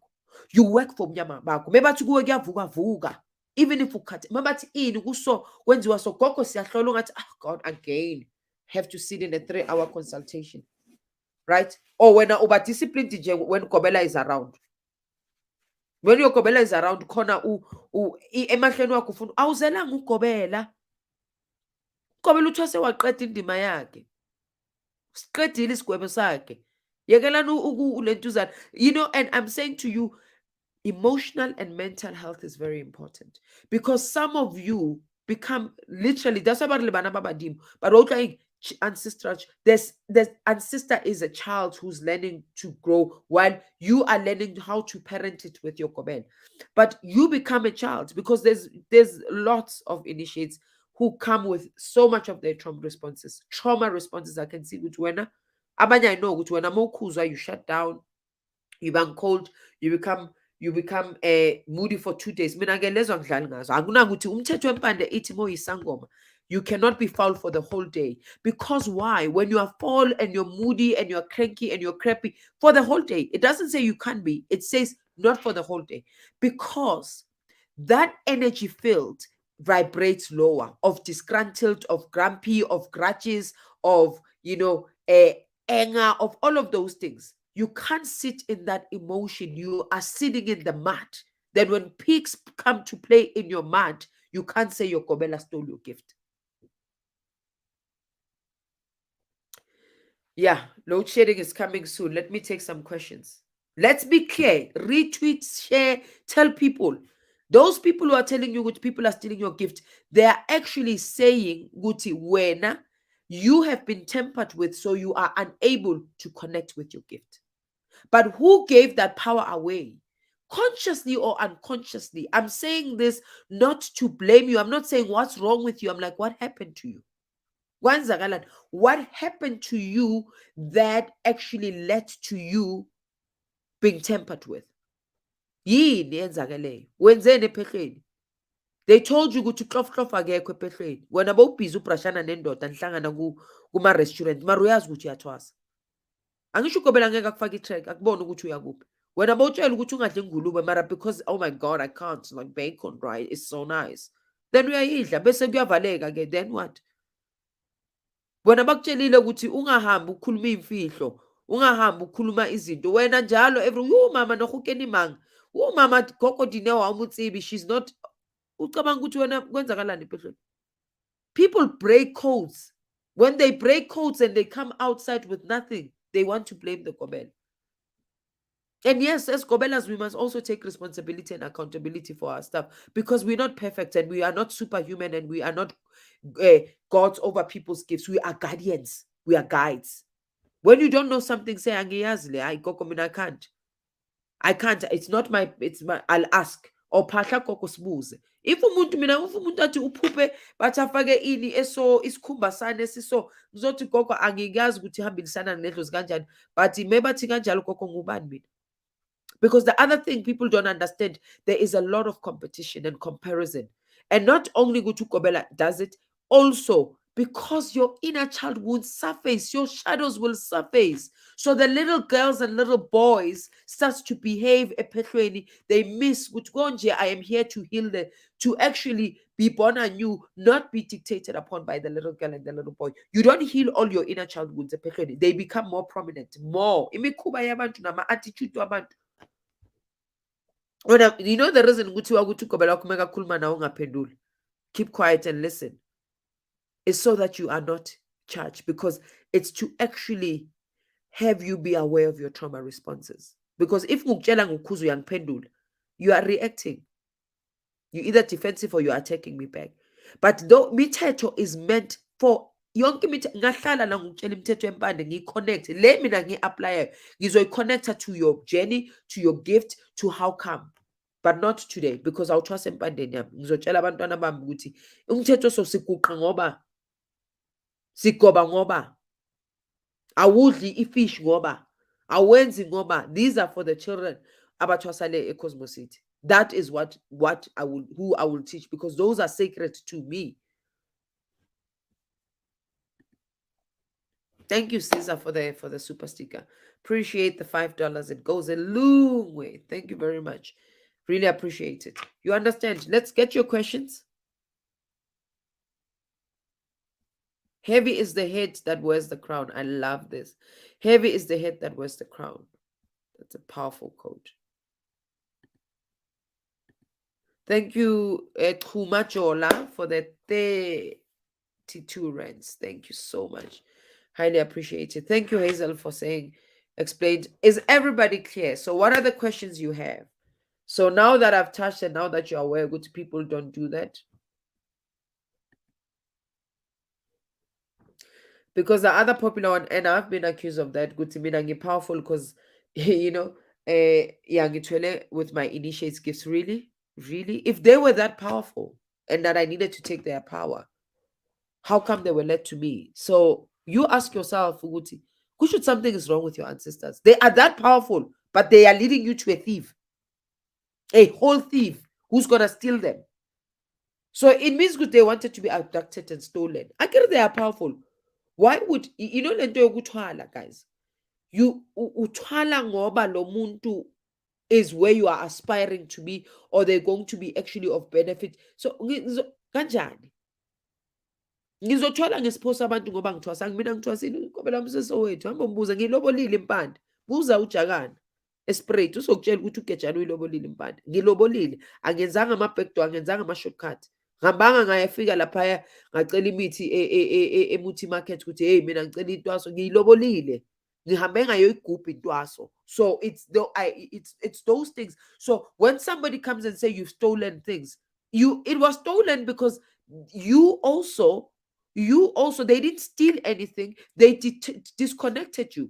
A: You work for mnyama bako. Maybe kuwe kuyavuka. Even if ukhathi mabathi ini kuso kwenziwa so gogo siyahlola ngathi God again have to sit in a 3-hour consultation, right? Or when uba disciplined when Gobela is around. When your Gobela is around khona emahlweni wakho ufuna awuzelanga uGobela. Gobela uthwase waqeda indima yakhe. Siqedile isigwebo sakhe. Yekelani ulentuzana. You know, and I'm saying to you, emotional and mental health is very important because some of you become literally, that's about but okay, ancestral, there's ancestor is a child who's learning to grow while you are learning how to parent it with your Gobel. But you become a child because there's lots of initiates who come with so much of their trauma responses. I can see which when abanye I know which when you shut down, you become cold, you become moody for 2 days. Mina ngelezwa ngidlali ngazo. Akunakuthi umthetho wempande ithi moyisangoma. You cannot be foul for the whole day. Because why? When you are foul and you're moody and you're cranky and you're crappy for the whole day, it doesn't say you can't be. It says not for the whole day. Because that energy field vibrates lower, of disgruntled, of grumpy, of grudges, of, anger, of all of those things. You can't sit in that emotion. You are sitting in the mud. Then when pigs come to play in your mud, you can't say your Gobela stole your gift. Yeah, load shedding is coming soon. Let me take some questions. Let's be clear. Retweet, share, tell people. Those people who are telling you which people are stealing your gift, they are actually saying, Guti, wena, you have been tampered with, so you are unable to connect with your gift. But who gave that power away? Consciously or unconsciously. I'm saying this not to blame you. I'm not saying what's wrong with you. I'm like, what happened to you? What happened to you that actually led to you being tampered with? Yini yenzakeleyo? Wenzeni ephehlweni? They told you ukuthi klof akekho ephehlweni. Wena bowubhizi ubrashana nendoda nihlangana kuma-restaurant. Mara uyazi ukuthi uyathwasa. Angisho uGobela ngeke akufaka i-track, akubona ukuthi uyakuphi. Wena bowutshela ukuthi ungadli ngulube mara because oh my God, I can't, like bacon, right? It's so nice. Then uyayidla bese kuyavaleka ke, then what? Wena bakutshelile ukuthi ungahambi ukhuluma imfihlo, ungahambi ukhuluma izinto. Wena njalo mama nohukeni manga. Mama gogo Dinewa umutsibi, she's not. Ucabanga ukuthi wena kwenzakalani ephehlweni? People break codes. When they break codes and they come outside with nothing, they want to blame the Gobela. And yes, as Gobelas, we must also take responsibility and accountability for our stuff because we're not perfect and we are not superhuman and we are not gods over people's gifts. We are guardians. We are guides. When you don't know something, say angiyazi le. I can't. I can't. It's not my. It's my. I'll ask. Or phahla gogo sibuze. If umuntu mina if umuntu athi uphuphe bathi afake ini eso isikhumba sane esiso ngizothi gogo angiyazi ukuthi ihambilisana nedlozi kanjani, but maybe athi kanjalo gogo ngubani mina. Because the other thing people don't understand, there is a lot of competition and comparison. And not only Gobela does it, also because your inner child will surface, your shadows will surface. So the little girls and little boys starts to behave ephehlweni. They miss Gutgonje, I am here to heal them, to actually be born anew, not be dictated upon by the little girl and the little boy. You don't heal all your inner child wounds ephehlweni. They become more prominent, more. Imikhuba yabantu nama attitude abantu. You know the reason Gobela kumeka khuluma nawe ungaphenduli, keep quiet and listen, is so that you are not charged, because it's to actually have you be aware of your trauma responses. Because if ngukutshela ngukhuza uyangiphendula, you are reacting. You're either defensive or you're attacking me back. But though mithetho is meant for yonke ngahlala la ngukutshela imithetho empande ngiconnect le mina ngi-applyayo ngizoyiconnecta to your journey, to your gift, to how come. But not today, because I'll trust empandeni yami ngizotshela abantwana bami ukuthi umthetho sosiguqa ngoba sigoba ngoba awudli ifish ngoba awenzi ngoba. These are for the children abathwasale eCosmos City. That is what I will teach, because those are sacred to me. Thank you, Caesar, for the super sticker. Appreciate the $5. It goes a long way. Thank you very much. Really appreciate it. You understand? Let's get your questions. Heavy is the head that wears the crown. I love this. Heavy is the head that wears the crown. That's a powerful quote. Thank you, Kumachola, for the 32 rands. Thank you so much. Highly appreciate it. Thank you, Hazel, for saying, explained. Is everybody clear? So what are the questions you have? So now that I've touched and now that you're aware, good people don't do that. Because the other popular one, and I've been accused of that, good to me, powerful, because, you know, with my initiates gifts, really, if they were that powerful and that I needed to take their power, how come they were led to me? So you ask yourself, Uguti, should something is wrong with your ancestors? They are that powerful, but they are leading you to a thief, a whole thief who's gonna steal them. So it means they wanted to be abducted and stolen. I get they are powerful. Why would you know lento yokutwala, guys? You utwala ngoba lo muntu is where you are aspiring to be, or they're going to be actually of benefit. So kanjani? Ngizothola ngesiphosa abantu ngoba ngithwasa mina ngithwasile Gobela umsesowethu hamba umbuza ngilobolile impande buza ujakana esprayt uzokutshela ukuthi ugejana uyilobolile impande ngilobolile angenzanga ama-backdoor angenzanga ama-shortcut ngihambanga ngayafika laphaya ngacela imithi emuthi market ukuthi hey mina ngicela intwaso ngiyilobolile ngihambe ngayoyigubha intwaso. So it's those things. So when somebody comes and say you've stolen things, it was stolen because you also they didn't steal anything, they disconnected you.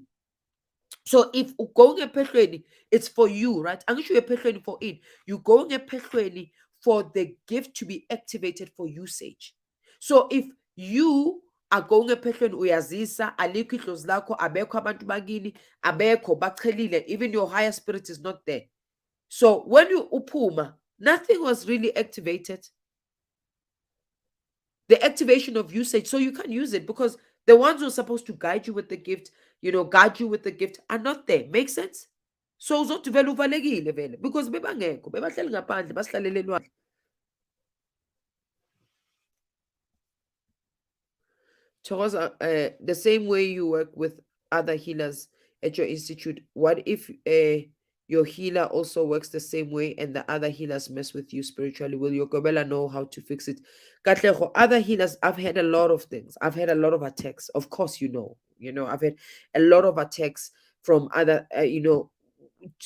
A: So if going ephehlweni, it's for you, right? Angisho ephehlweni for it. You going ephehlweni for the gift to be activated for usage. So if you are going ephehlweni uyazisa alikho idlozi lakho abekho abantu bakini abekho bachelile, even your higher spirit is not there. So when you upuma, nothing was really activated. The activation of usage, so you can use it because the ones who are supposed to guide you with the gift, guide you with the gift are not there. Make sense? So uzothi vele uvalekile vele because bebangekho bebahleli ngaphandle basihlalele elwandle. The same way you work with other healers at your institute, what if your healer also works the same way and the other healers mess with you spiritually? Will your Gobela know how to fix it? Katlego, other healers, I've had a lot of things. I've had a lot of attacks. Of course, I've had a lot of attacks from other,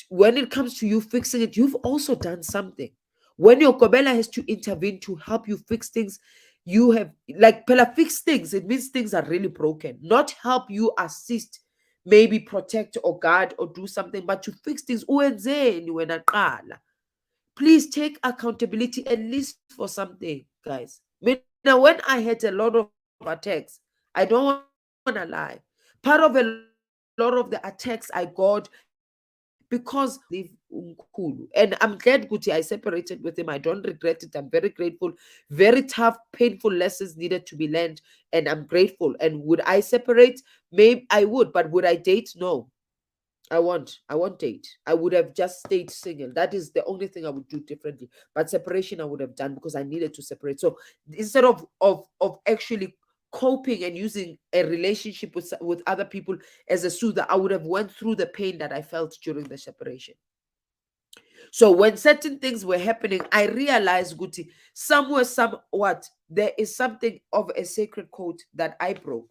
A: when it comes to you fixing it, you've also done something. When your Gobela has to intervene to help you fix things, You have, like, Pella, fix things. It means things are really broken. Not help you assist, maybe protect or guard or do something, but to fix things. Please take accountability at least for something, guys. Now, when I had a lot of attacks, I don't want to lie. Part of a lot of the attacks I got because leave Umkhulu. And I'm glad Guti I separated with him. I don't regret it. I'm very grateful. Very tough, painful lessons needed to be learned, and I'm grateful. And would I separate? Maybe I would, but would I date? No. I won't date. I would have just stayed single. That is the only thing I would do differently. But separation I would have done because I needed to separate. So instead of actually coping and using a relationship with other people as a soother, I would have went through the pain that I felt during the separation. So when certain things were happening, I realized, Guti, somewhat, there is something of a sacred code that I broke.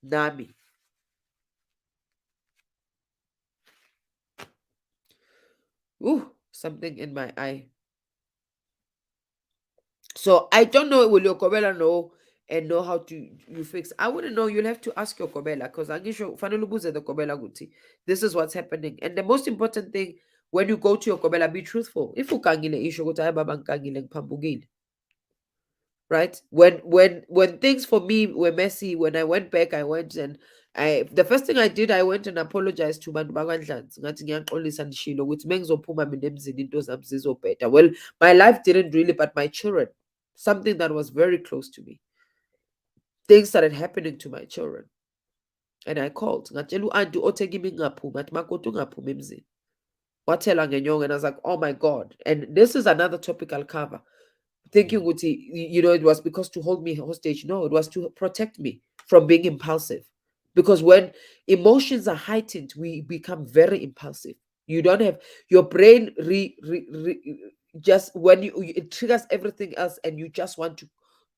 A: Nami. Ooh, something in my eye. So I don't know, will your Gobela know and know how to you fix? I wouldn't know. You'll have to ask your Gobela, because I'm sure the Gobela Guti. This is what's happening. And the most important thing, when you go to your Gobela, be truthful. If you can't issue, go to Baba Pambugil. Right? When things for me were messy, when I went back, I went and the first thing I did, I went and apologized to Bantu bakwaNdlanzi. Ngathi ngiyaxolisa ndishilo ukuthi mengizophuma mina emzini into zami zizobheda. Well, my life didn't really, but my children, something that was very close to me, things started happening to my children. And I called. Ngatshela u-aunty othe kimi ngingaphumi, ngathi makoti ungaphumi emzini. Wathela ngenyongo, and I was like, oh my God. And this is another topic I'll cover. Thinking, it was because to hold me hostage. No, it was to protect me from being impulsive. Because when emotions are heightened, we become very impulsive. You don't have your brain just when it triggers everything else, and you just want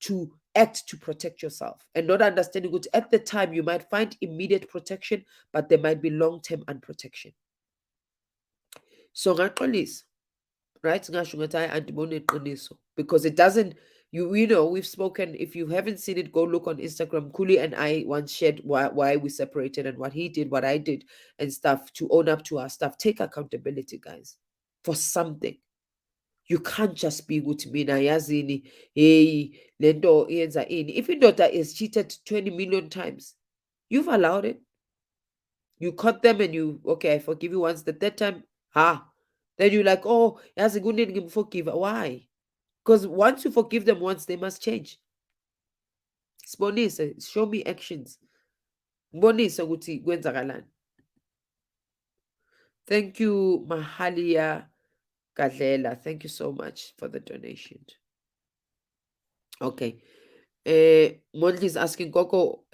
A: to act to protect yourself, and not understanding it. At the time, you might find immediate protection, but there might be long-term unprotection. So ngaxolisa, right? Because it doesn't, we've spoken. If you haven't seen it, go look on Instagram. Kuli and I once shared why we separated, and what he did, what I did, and stuff, to own up to our stuff. Take accountability, guys, for something. You can't just be with me yazini, hey, lento yenza ini. If your daughter is cheated 20 million times, you've allowed it. You caught them and okay, I forgive you once. The third time, then you're like, oh, yazi kunini forgive. Why? Because once you forgive them once, they must change. Sibonise, show me actions. Mbonise ukuthi kwenzakalani. Thank you, Mahalia Gadlela. Thank you so much for the donation. Okay. Mondli is asking, Coco,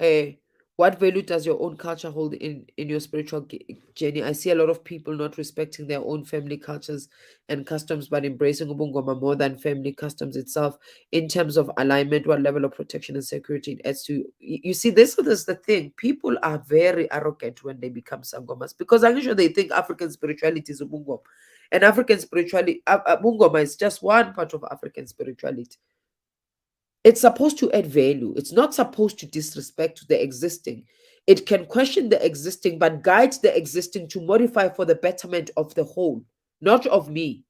A: what value does your own culture hold in your spiritual journey? I see a lot of people not respecting their own family cultures and customs, but embracing Ubungoma more than family customs itself. In terms of alignment, what level of protection and security it adds to? You see, this is the thing. People are very arrogant when they become Sangomas, because I'm sure they think African spirituality is Ubungoma. And African spirituality, Ubungoma is just one part of African spirituality. It's supposed to add value. It's not supposed to disrespect the existing. It can question the existing, but guide the existing to modify for the betterment of the whole, not of me.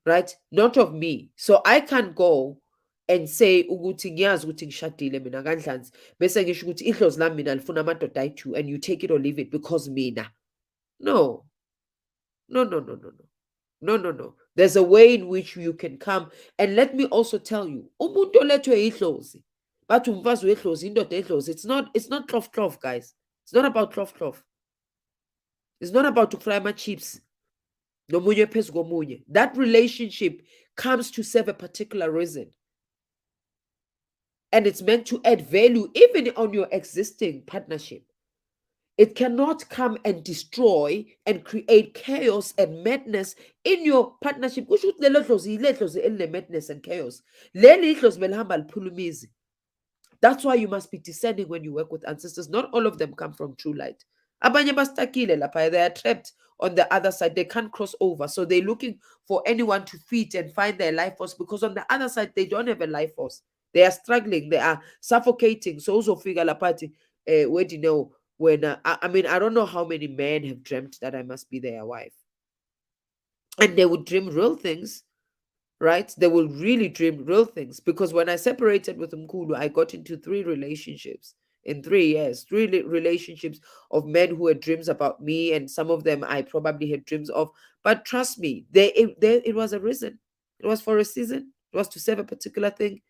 A: Right? Not of me. So I can't go and say ukuthi ngiyazi ukuthi ngishadile mina kaNdlanzi bese ngisho ukuthi idlozi lami mina lifuna amadoda ayi-2 and you take it or leave it because mina. No. No, no, no, no, no. No, no, no. There's a way in which you can come. And let me also tell you, umuntu olethwe idlozi, bathi umfazi wedlozi, indoda edlozi. It's not cloth, guys. It's not about cloth. It's not about to fry my chips. Nomunye phezu komunye. That relationship comes to serve a particular reason. And it's meant to add value even on your existing partnership. It cannot come and destroy and create chaos and madness in your partnership. Kusho ukuthi lelo dlozi ile dlozi eline-madness and chaos. Leli idlozi belihamba liphulumizi. That's why you must be discerning when you work with ancestors. Not all of them come from true light. Abanye bastakile lapha, they are trapped on the other side. They can't cross over. So they're looking for anyone to feed and find their life force, because on the other side, they don't have a life force. They are struggling, they are suffocating. So also figure la party, where do you know when I mean, I don't know how many men have dreamt that I must be their wife, and they would dream real things, right? They will really dream real things. Because when I separated with Mkulu, I got into 3 relationships in 3 years, relationships of men who had dreams about me, and some of them I probably had dreams of. But trust me, it was a reason. It was for a season. It was to serve a particular thing,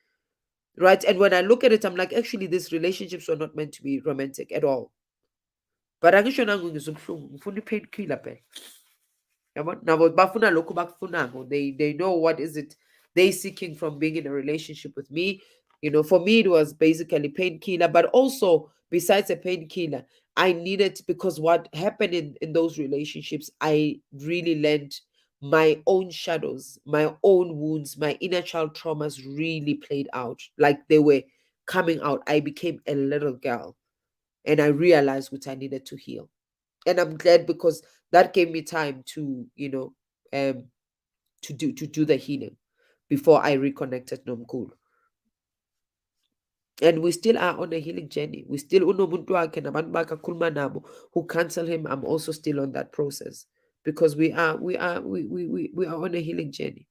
A: right? And when I look at it, I'm like, actually, these relationships were not meant to be romantic at all. But angisho nangu ngizobuhlungu, ngifuna i-painkiller phela. Nabo bafuna lokhu bakufunako. They know what is it they seeking from being in a relationship with me. For me it was basically painkiller, but also besides a painkiller, I needed, because what happened in those relationships, I really learned my own shadows, my own wounds, my inner child traumas really played out. Like they were coming out. I became a little girl, and I realized what I needed to heal. And I'm glad, because that gave me time to to do the healing before I reconnected Nomkulu. And we still are on a healing journey. We still unomuntu wakhe nabantu bakakhuluma nabo who cancel him. I'm also still on that process, because we are on a healing journey.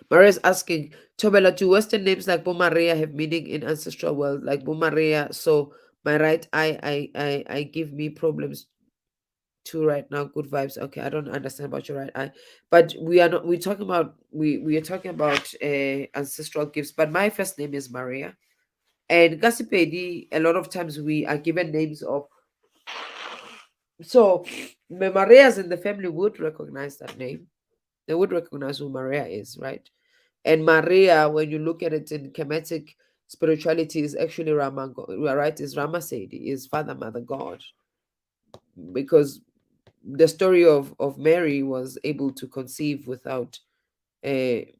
A: Maria's asking, Tobela, do Western names like Bo Maria have meaning in ancestral world? Like Bo Maria, so my right eye, I give me problems too right now. Good vibes. Okay, I don't understand about your right eye, but we are not. We're talking about we are talking about ancestral gifts. But my first name is Maria, and Gasipedi. A lot of times we are given names of, so the Marias in the family would recognize that name. They would recognize who Maria is, right? And Maria, when you look at it in Kemetic spirituality, is actually Rama, right? Is Rama Sedi, is Father, Mother, God, because the story of Mary was able to conceive without a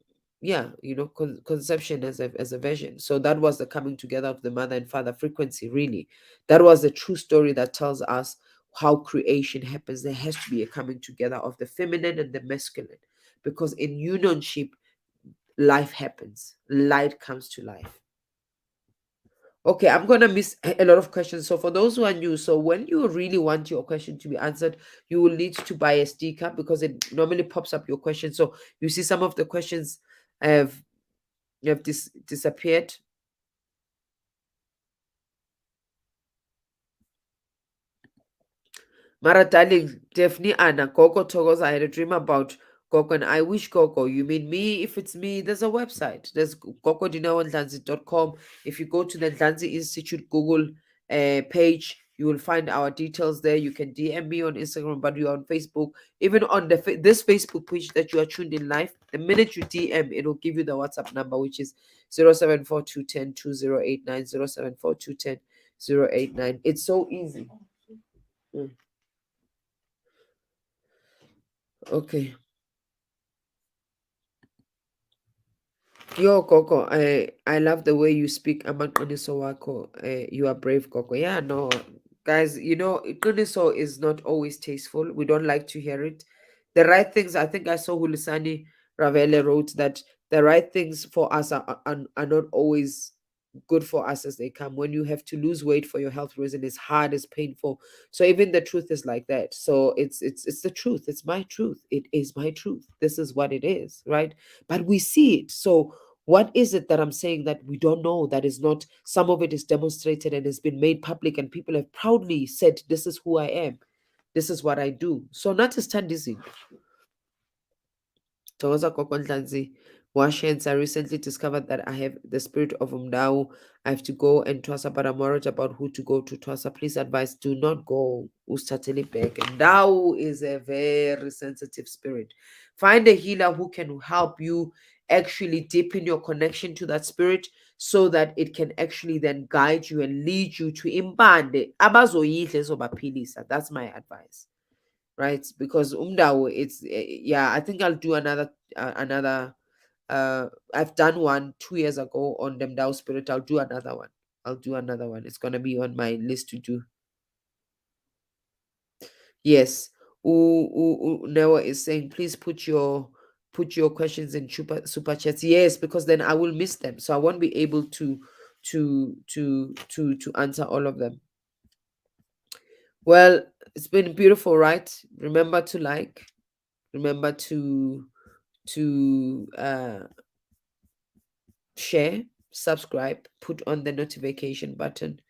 A: conception as a vision. So that was the coming together of the mother and father frequency. Really, that was the true story that tells us how creation happens. There has to be a coming together of the feminine and the masculine, because in unionship life happens, light comes to life. Okay, I'm gonna miss a lot of questions. So for those who are new, so when you really want your question to be answered, you will need to buy a sticker, because it normally pops up your question. So you see some of the questions have disappeared. Mara darling, definitely Anna, Gogo Togos, I had a dream about Gogo, and I wish Gogo. You mean me? If it's me, there's a website. There's gogodinaondlanzi.com. If you go to the Dlanzi Institute Google page, you will find our details there. You can DM me on Instagram, but you're on Facebook. Even on this Facebook page that you are tuned in live, the minute you DM, it'll give you the WhatsApp number, which is 0742102089, 0742102089. It's so easy. Mm. Okay. Yo, Coco, I love the way you speak about Kuniso Wako. You are brave, Coco. Yeah, no, guys, Kuniso is not always tasteful. We don't like to hear it. The right things, I think I saw Hulisani Ravele wrote that the right things for us are not always good for us as they come. When you have to lose weight for your health reason, it's hard, it's painful. So even the truth is like that. So it's the truth. It's my truth. It is my truth. This is what it is, right? But we see it. So what is it that I'm saying that we don't know, that is not, some of it is demonstrated and has been made public, and people have proudly said, this is who I am, this is what I do. So not to stand easy. Toza Kokondlanzi, Washens, I recently discovered that I have the spirit of Umdao. I have to go and Twasa, but I'm worried about who to go to. Twasa, please advise, do not go. Ustatili back. Ndao is a very sensitive spirit. Find a healer who can help you actually deepen your connection to that spirit, so that it can actually then guide you and lead you to Imbande. Abazoyihle zobaphilisa. That's my advice, right? Because umdawo, it's yeah, I think I'll do another I've done one 2 years ago on the Mdao spirit. I'll do another one. It's gonna be on my list to do. Yes. Noah is saying, please put your put your questions in super chats. Yes, because then I will miss them, so I won't be able to answer all of them. Well, it's been beautiful, right? Remember to like, remember to share, subscribe, put on the notification button.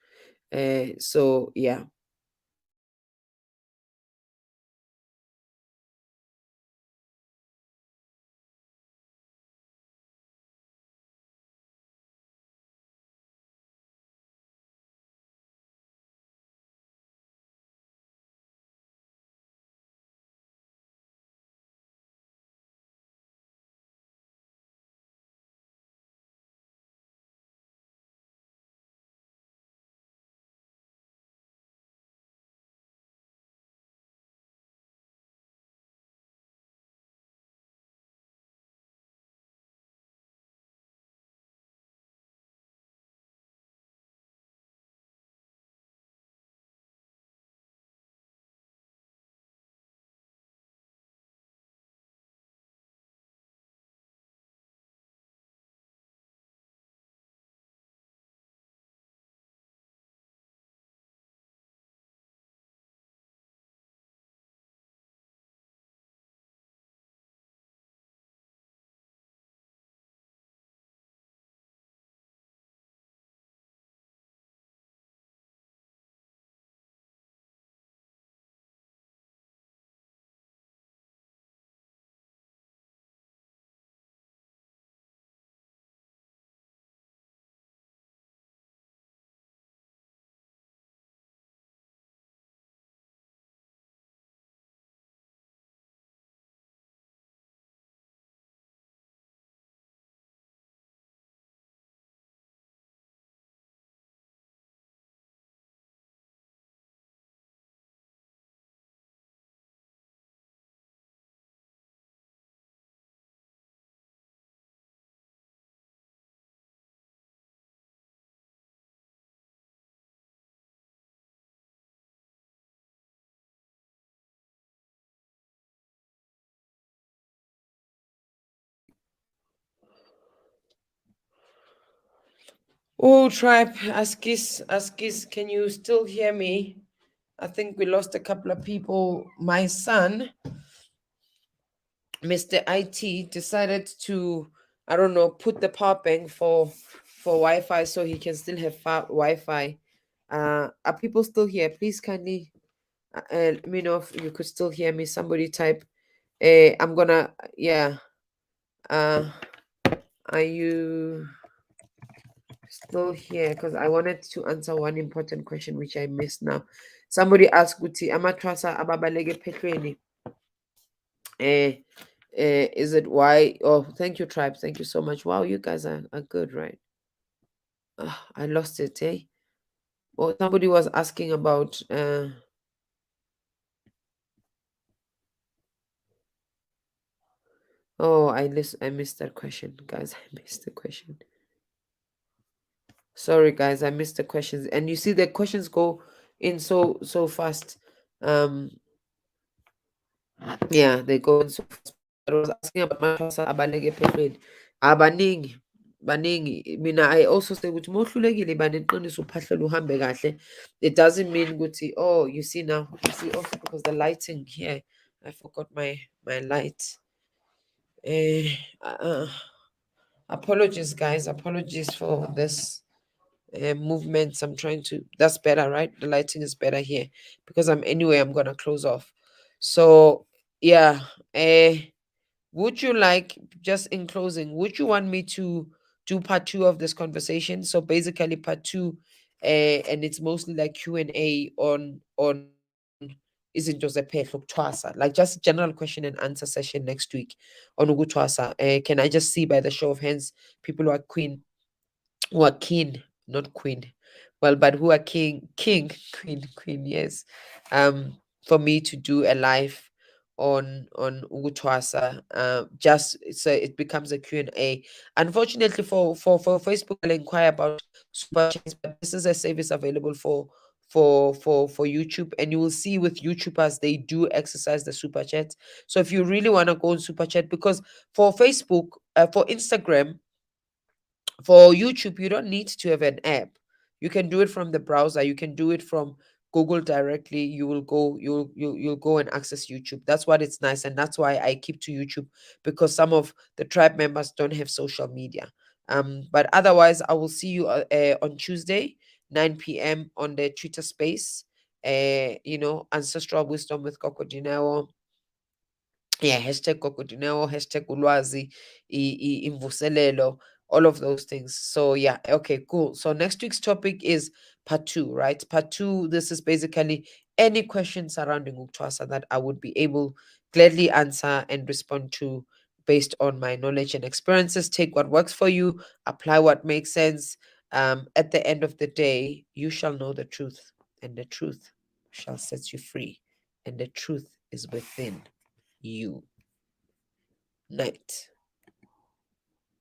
A: So yeah. Oh, tribe, Askis, can you still hear me? I think we lost a couple of people. My son, Mr. IT, decided to, I don't know, put the power bank for Wi-Fi so he can still have Wi-Fi. Are people still here? Please kindly let me know if you could still hear me. Somebody type. I'm gonna, yeah. Uh, are you still here? Because I wanted to answer one important question which I missed now. Somebody asked Guti, Amatrasa ababalege petreni. Is it why? Oh, thank you, tribe. Thank you so much. Wow, you guys are good, right? I lost it, eh? Well, somebody was asking about oh, I missed that question, guys. I missed the question. Sorry, guys, I missed the questions. And you see the questions go in so fast. Yeah, they go in so fast. I was asking about matrasa abaleke phehlweni. Baningi. Mina I also say ukuthi mohlulekile baneqiniso uphahlela uhambe kahle. It doesn't mean ukuthi, oh, you see now, you see also because the lighting here, I forgot my light. Uh, apologies, guys. Apologies for this movements. I'm trying to. That's better, right? The lighting is better here because I'm gonna close off. So yeah. Would you like, just in closing, would you want me to do part two of this conversation? So basically, part two, and it's mostly like Q&A on isn't Joseph Ukuthuwasa, like just general question and answer session next week on Ukuthuwasa. Can I just see by the show of hands people who are keen, not queen, well, but who are king, queen, yes, for me to do a live on Ukuthuwasa, just so it becomes a Q&A. Unfortunately for Facebook, I'll inquire about super chats, but this is a service available for YouTube, and you will see with YouTubers they do exercise the super chat. So if you really want to go on super chat, because for Facebook, for Instagram, for YouTube, you don't need to have an app. You can do it from the browser. You can do it from Google directly. You'll go and access YouTube. That's what it's nice, and that's why I keep to YouTube, because some of the tribe members don't have social media. But otherwise, I will see you on Tuesday, 9 p.m. on the Twitter space. Ancestral wisdom with Coco. Yeah, hashtag Kokudineo, hashtag Ulwazi, Imvuselelo, all of those things. So yeah, okay, cool. So next week's topic is part 2, right? Part 2, this is basically any questions surrounding Ukuthuwasa that I would be able gladly answer and respond to based on my knowledge and experiences. Take what works for you, apply what makes sense. At the end of the day, you shall know the truth, and the truth shall set you free, and the truth is within you. Night.